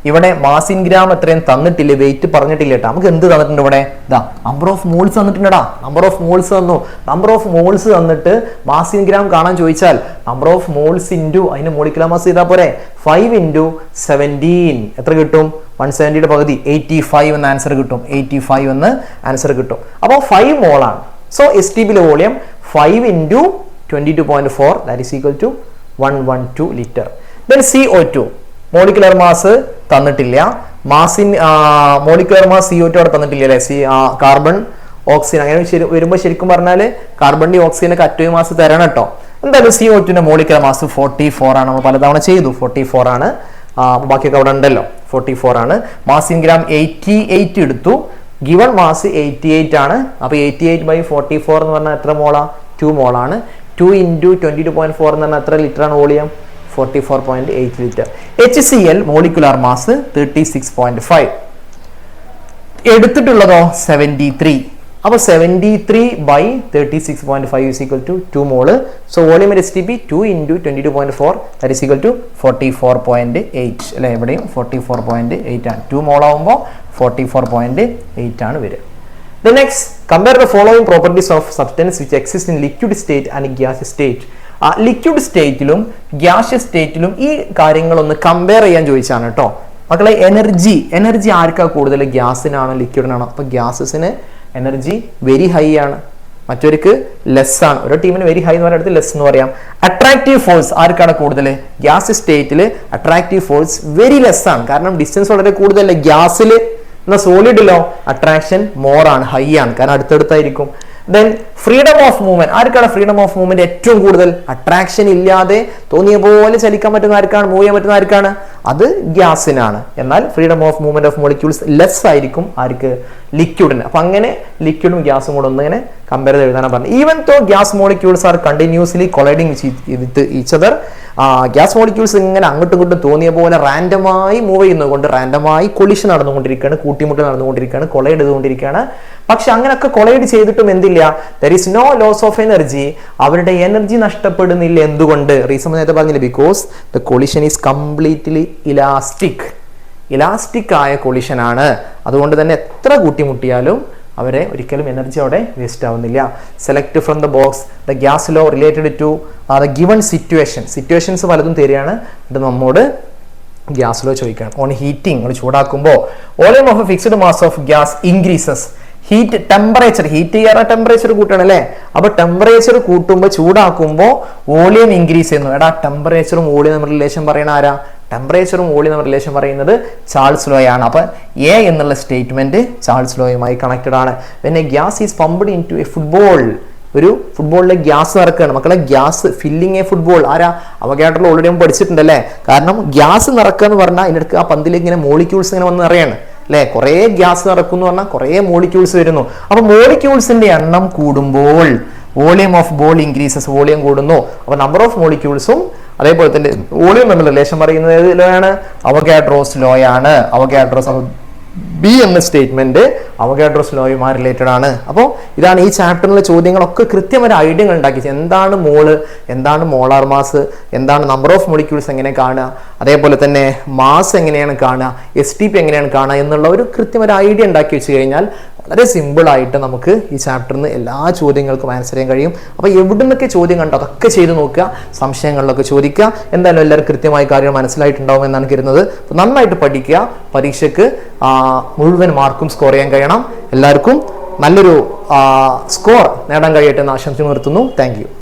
ഇവിടെ മാസ് ഇൻ ഗ്രാം എത്രയും തന്നിട്ടില്ല, വെയിറ്റ് പറഞ്ഞിട്ടില്ല കേട്ടോ. നമുക്ക് എന്ത് തന്നിട്ടുണ്ട് ഇവിടെ? ഇതാ നമ്പർ ഓഫ് മോൾസ് തന്നിട്ടുണ്ടടാ. നമ്പർ ഓഫ് മോൾസ് തന്നു. നമ്പർ ഓഫ് മോൾസ് തന്നിട്ട് മാസ് ഇൻ ഗ്രാം കാണാൻ ചോദിച്ചാൽ നമ്പർ ഓഫ് മോൾസ് ഇൻറ്റു അതിന് മോളിക്കുലർ മാസ് ചെയ്താൽ പോരെ. 5 ഇൻറ്റു 17 എത്ര കിട്ടും? 170യുടെ പകുതി 85 എന്ന ആൻസർ കിട്ടും. 85 എന്ന് ആൻസർ കിട്ടും. അപ്പോൾ 5 മോളാണ്. സോ STPയിലെ volume 5 into 22.4 that is equal to 112 litre. Then CO2 molecular mass തന്നിട്ടില്ല. മാസിൻ മോളിക്കുലർ മാസ് CO2 അവിടെ തന്നിട്ടില്ല അല്ലെ. കാർബൺ ഓക്സിജൻ അങ്ങനെ വരുമ്പോൾ ശരിക്കും പറഞ്ഞാൽ കാർബണിന്റെ ഓക്സിജനൊക്കെ അറ്റോമിക് മാസ് തരണം കേട്ടോ. എന്തായാലും CO2ന്റെ മോളിക്കുലർ മാസ് 44 ആണ്. നമ്മൾ പലതവണ ചെയ്തു. 44 ആണ്. ബാക്കിയൊക്കെ അവിടെ ഉണ്ടല്ലോ. 44 ആണ്. മാസ് ഇൻ ഗ്രാം 88 എടുത്തു. ഗിവൺ മാസ് 88 ആണ്. അപ്പൊ 88/44 എന്ന് പറഞ്ഞാൽ എത്ര മോളാ? 2 മോളാണ്. 2 ഇൻറ്റു 22.4 എന്ന് പറഞ്ഞാൽ എത്ര ലിറ്റർ ആണ് volume? 44.8 litre. HCl molecular mass 36.5. എടുത്തിട്ടുള്ളതോ 73. അപ്പോൾ 73/36.5 is equal to 2 മോള്. So volume at STP 2 into 22.4 that is equal to 44.8 അല്ലെ. എവിടെയും 44.8 ആണ്. 2 മോളാവുമ്പോൾ 44.8 ആണ് വരിക. The next, compare the following properties of substance which exist in liquid state and gaseous state. Liquid സ്റ്റേറ്റിലും gaseous സ്റ്റേറ്റിലും ഈ കാര്യങ്ങളൊന്ന് കമ്പയർ ചെയ്യാൻ ചോദിച്ചാണ് കേട്ടോ. മക്കളെ എനർജി ആർക്കാ കൂടുതൽ? ഗ്യാസിനാണോ ലിക്വിഡിനാണോ? അപ്പൊ ഗ്യാസസിന് എനർജി വെരി ഹൈ ആണ്, മറ്റൊരുക്ക് ലെസ് ആണ്. ഓരോ ടീമിന് വെരി ഹൈ എന്ന് പറയുന്നത് ലെസ് എന്ന് പറയാം. അട്രാക്റ്റീവ് ഫോഴ്സ് ആർക്കാണ് കൂടുതൽ? ഗ്യാസ് സ്റ്റേറ്റിൽ അട്രാക്റ്റീവ് ഫോഴ്സ് വെരി ലെസ് ആണ്, കാരണം ഡിസ്റ്റൻസ് വളരെ കൂടുതലല്ലേ. ഗ്യാസിൽ എന്നാൽ സോളിഡിലോ അട്രാക്ഷൻ മോർ ആണ്, ഹൈ ആണ്, കാരണം അടുത്തടുത്തായിരിക്കും. ദെൻ ഫ്രീഡം ഓഫ് മൂവ്മെന്റ് ആർക്കാണ്? ഫ്രീഡം ഓഫ് മൂവ്മെന്റ് ഏറ്റവും കൂടുതൽ. അട്രാക്ഷൻ ഇല്ലാതെ തോന്നിയ പോലെ ചലിക്കാൻ പറ്റുന്ന ആർക്കാണ്? മൂവ് ചെയ്യാൻ പറ്റുന്ന ആർക്കാണ്? അത് ഗ്യാസിനാണ്. എന്നാൽ freedom of movement of molecules less ആയിരിക്കും ആർക്ക്? ലിക്വിഡിന്. അപ്പൊ അങ്ങനെ ലിക്വിഡും ഗ്യാസും കൂടെ ഒന്നിങ്ങനെ കമ്പയർ ചെയ്ത് എഴുതാനാണ് പറഞ്ഞത്. ഈവൻ തോ gas molecules R continuously colliding with each other, gas molecules ഇങ്ങനെ അങ്ങോട്ടും ഇങ്ങോട്ടും തോന്നിയ പോലെ റാൻഡമായി മൂവ് ചെയ്യുന്നതുകൊണ്ട് റാൻഡമായി കൊളിഷൻ നടന്നുകൊണ്ടിരിക്കുകയാണ്, കൂട്ടിമുട്ട് നടന്നുകൊണ്ടിരിക്കുകയാണ്, കൊളൈഡ് ചെയ്തുകൊണ്ടിരിക്കുകയാണ്. പക്ഷെ അങ്ങനെയൊക്കെ കൊളൈഡ് ചെയ്തിട്ടും എന്തില്ല? There is no loss of energy. അവരുടെ എനർജി നഷ്ടപ്പെടുന്നില്ല. എന്തുകൊണ്ട്? റീസൺ നേരത്തെ പറഞ്ഞില്ല, because the collision is completely elastic ആയ കൊളിഷൻ ആണ്. അതുകൊണ്ട് തന്നെ എത്ര കൂട്ടിമുട്ടിയാലും അവരെ ഒരിക്കലും എനർജി അവിടെ വേസ്റ്റ് ആവുന്നില്ല. Select from the box the gas law related to the given situations പലതും തരികയാണ്. ഇത് നമ്മോട് ഗ്യാസ് ലോ ചോദിക്കണം. ഓൺ ഹീറ്റിംഗ്, നമ്മൾ ചൂടാക്കുമ്പോൾ volume of a fixed mass of gas increases. Heat ചെയ്യാറ് ടെമ്പറേച്ചർ കൂട്ടണം അല്ലേ? അപ്പൊ ടെമ്പറേച്ചർ കൂട്ടുമ്പോൾ ചൂടാക്കുമ്പോൾ വോളിയം ഇൻക്രീസ് ചെയ്യുന്നു. എടാ ടെമ്പറേച്ചറും വോളിയം നമ്മൾ റിലേഷൻ പറയണ ആരാ? ടെമ്പറേച്ചറും വോളിയം നമ്മൾ റിലേഷൻ പറയുന്നത് ചാൾസ് ലോ ആണ്. അപ്പൊ എ എന്നുള്ള സ്റ്റേറ്റ്മെന്റ് ചാൾസ് ലോയുമായി കണക്റ്റഡ് ആണ്. പിന്നെ gas is pumped into a football. ഒരു ഫുട്ബോളിലെ ഗ്യാസ് നിറക്കുകയാണ് മക്കളെ. ഗ്യാസ് ഫില്ലിങ് എ ഫുട്ബോൾ ആരാ? അവഗാഡ്രോ ഓൾറെഡി നമ്മൾ പഠിച്ചിട്ടുണ്ടല്ലേ. കാരണം ഗ്യാസ് നിറക്കുക എന്ന് പറഞ്ഞാൽ ഇതിനടുക്ക് ആ പന്തിലേക്ക് ഇങ്ങനെ മോളിക്യൂൾസ് ഇങ്ങനെ വന്ന് നിറയാണ് അല്ലെ. കുറെ ഗ്യാസ് നിറക്കും എന്ന് പറഞ്ഞാൽ കുറെ മോളിക്യൂൾസ് വരുന്നു. അപ്പൊ മോളിക്യൂൾസിന്റെ എണ്ണം കൂടുമ്പോൾ volume of ball increases, volume കൂടുന്നു. അപ്പൊ നമ്പർ ഓഫ് മോളിക്യൂൾസും അതേപോലെ തന്നെ വോളിയം തമ്മിൽ റിലേഷൻ പറയുന്നത് ലോയാണ്? അവഗാഡ്രോസ് ലോയാണ്. ബി എന്ന സ്റ്റേറ്റ്മെന്റ് അവഗാഡ്രോസ് ലോയുമായി റിലേറ്റഡ് ആണ്. അപ്പോൾ ഇതാണ് ഈ ചാപ്റ്ററിലെ ചോദ്യങ്ങളൊക്കെ കൃത്യമായ ഐഡിയകൾ ഉണ്ടാക്കി. എന്താണ് മോള്, എന്താണ് മോളാർ മാസ്, എന്താണ് നമ്പർ ഓഫ് മോളിക്യൂൾസ് എങ്ങനെ കാണുക, അതേപോലെ തന്നെ മാസ് എങ്ങനെയാണ് കാണുക, STP എങ്ങനെയാണ് കാണുക എന്നുള്ള ഒരു കൃത്യമായ ഐഡിയ ഉണ്ടാക്കി വെച്ച് കഴിഞ്ഞാൽ വളരെ സിമ്പിൾ ആയിട്ട് നമുക്ക് ഈ ചാപ്റ്ററിൽ നിന്ന് എല്ലാ ചോദ്യങ്ങൾക്കും ആൻസർ ചെയ്യാൻ കഴിയും. അപ്പോൾ എവിടെ നിന്നൊക്കെ ചോദ്യം കണ്ടോ അതൊക്കെ ചെയ്ത് നോക്കുക, സംശയങ്ങളിലൊക്കെ ചോദിക്കുക. എന്തായാലും എല്ലാവരും കൃത്യമായ കാര്യങ്ങൾ മനസ്സിലായിട്ടുണ്ടാവും എന്നാണ് കരുതുന്നത്. നന്നായിട്ട് പഠിക്കുക, പരീക്ഷയ്ക്ക് മുഴുവൻ മാർക്കും സ്കോർ ചെയ്യാൻ കഴിയണം. എല്ലാവർക്കും നല്ലൊരു സ്കോർ നേടാൻ കഴിയട്ടെ എന്ന് ആശംസിച്ച് നിർത്തുന്നു. Thank you.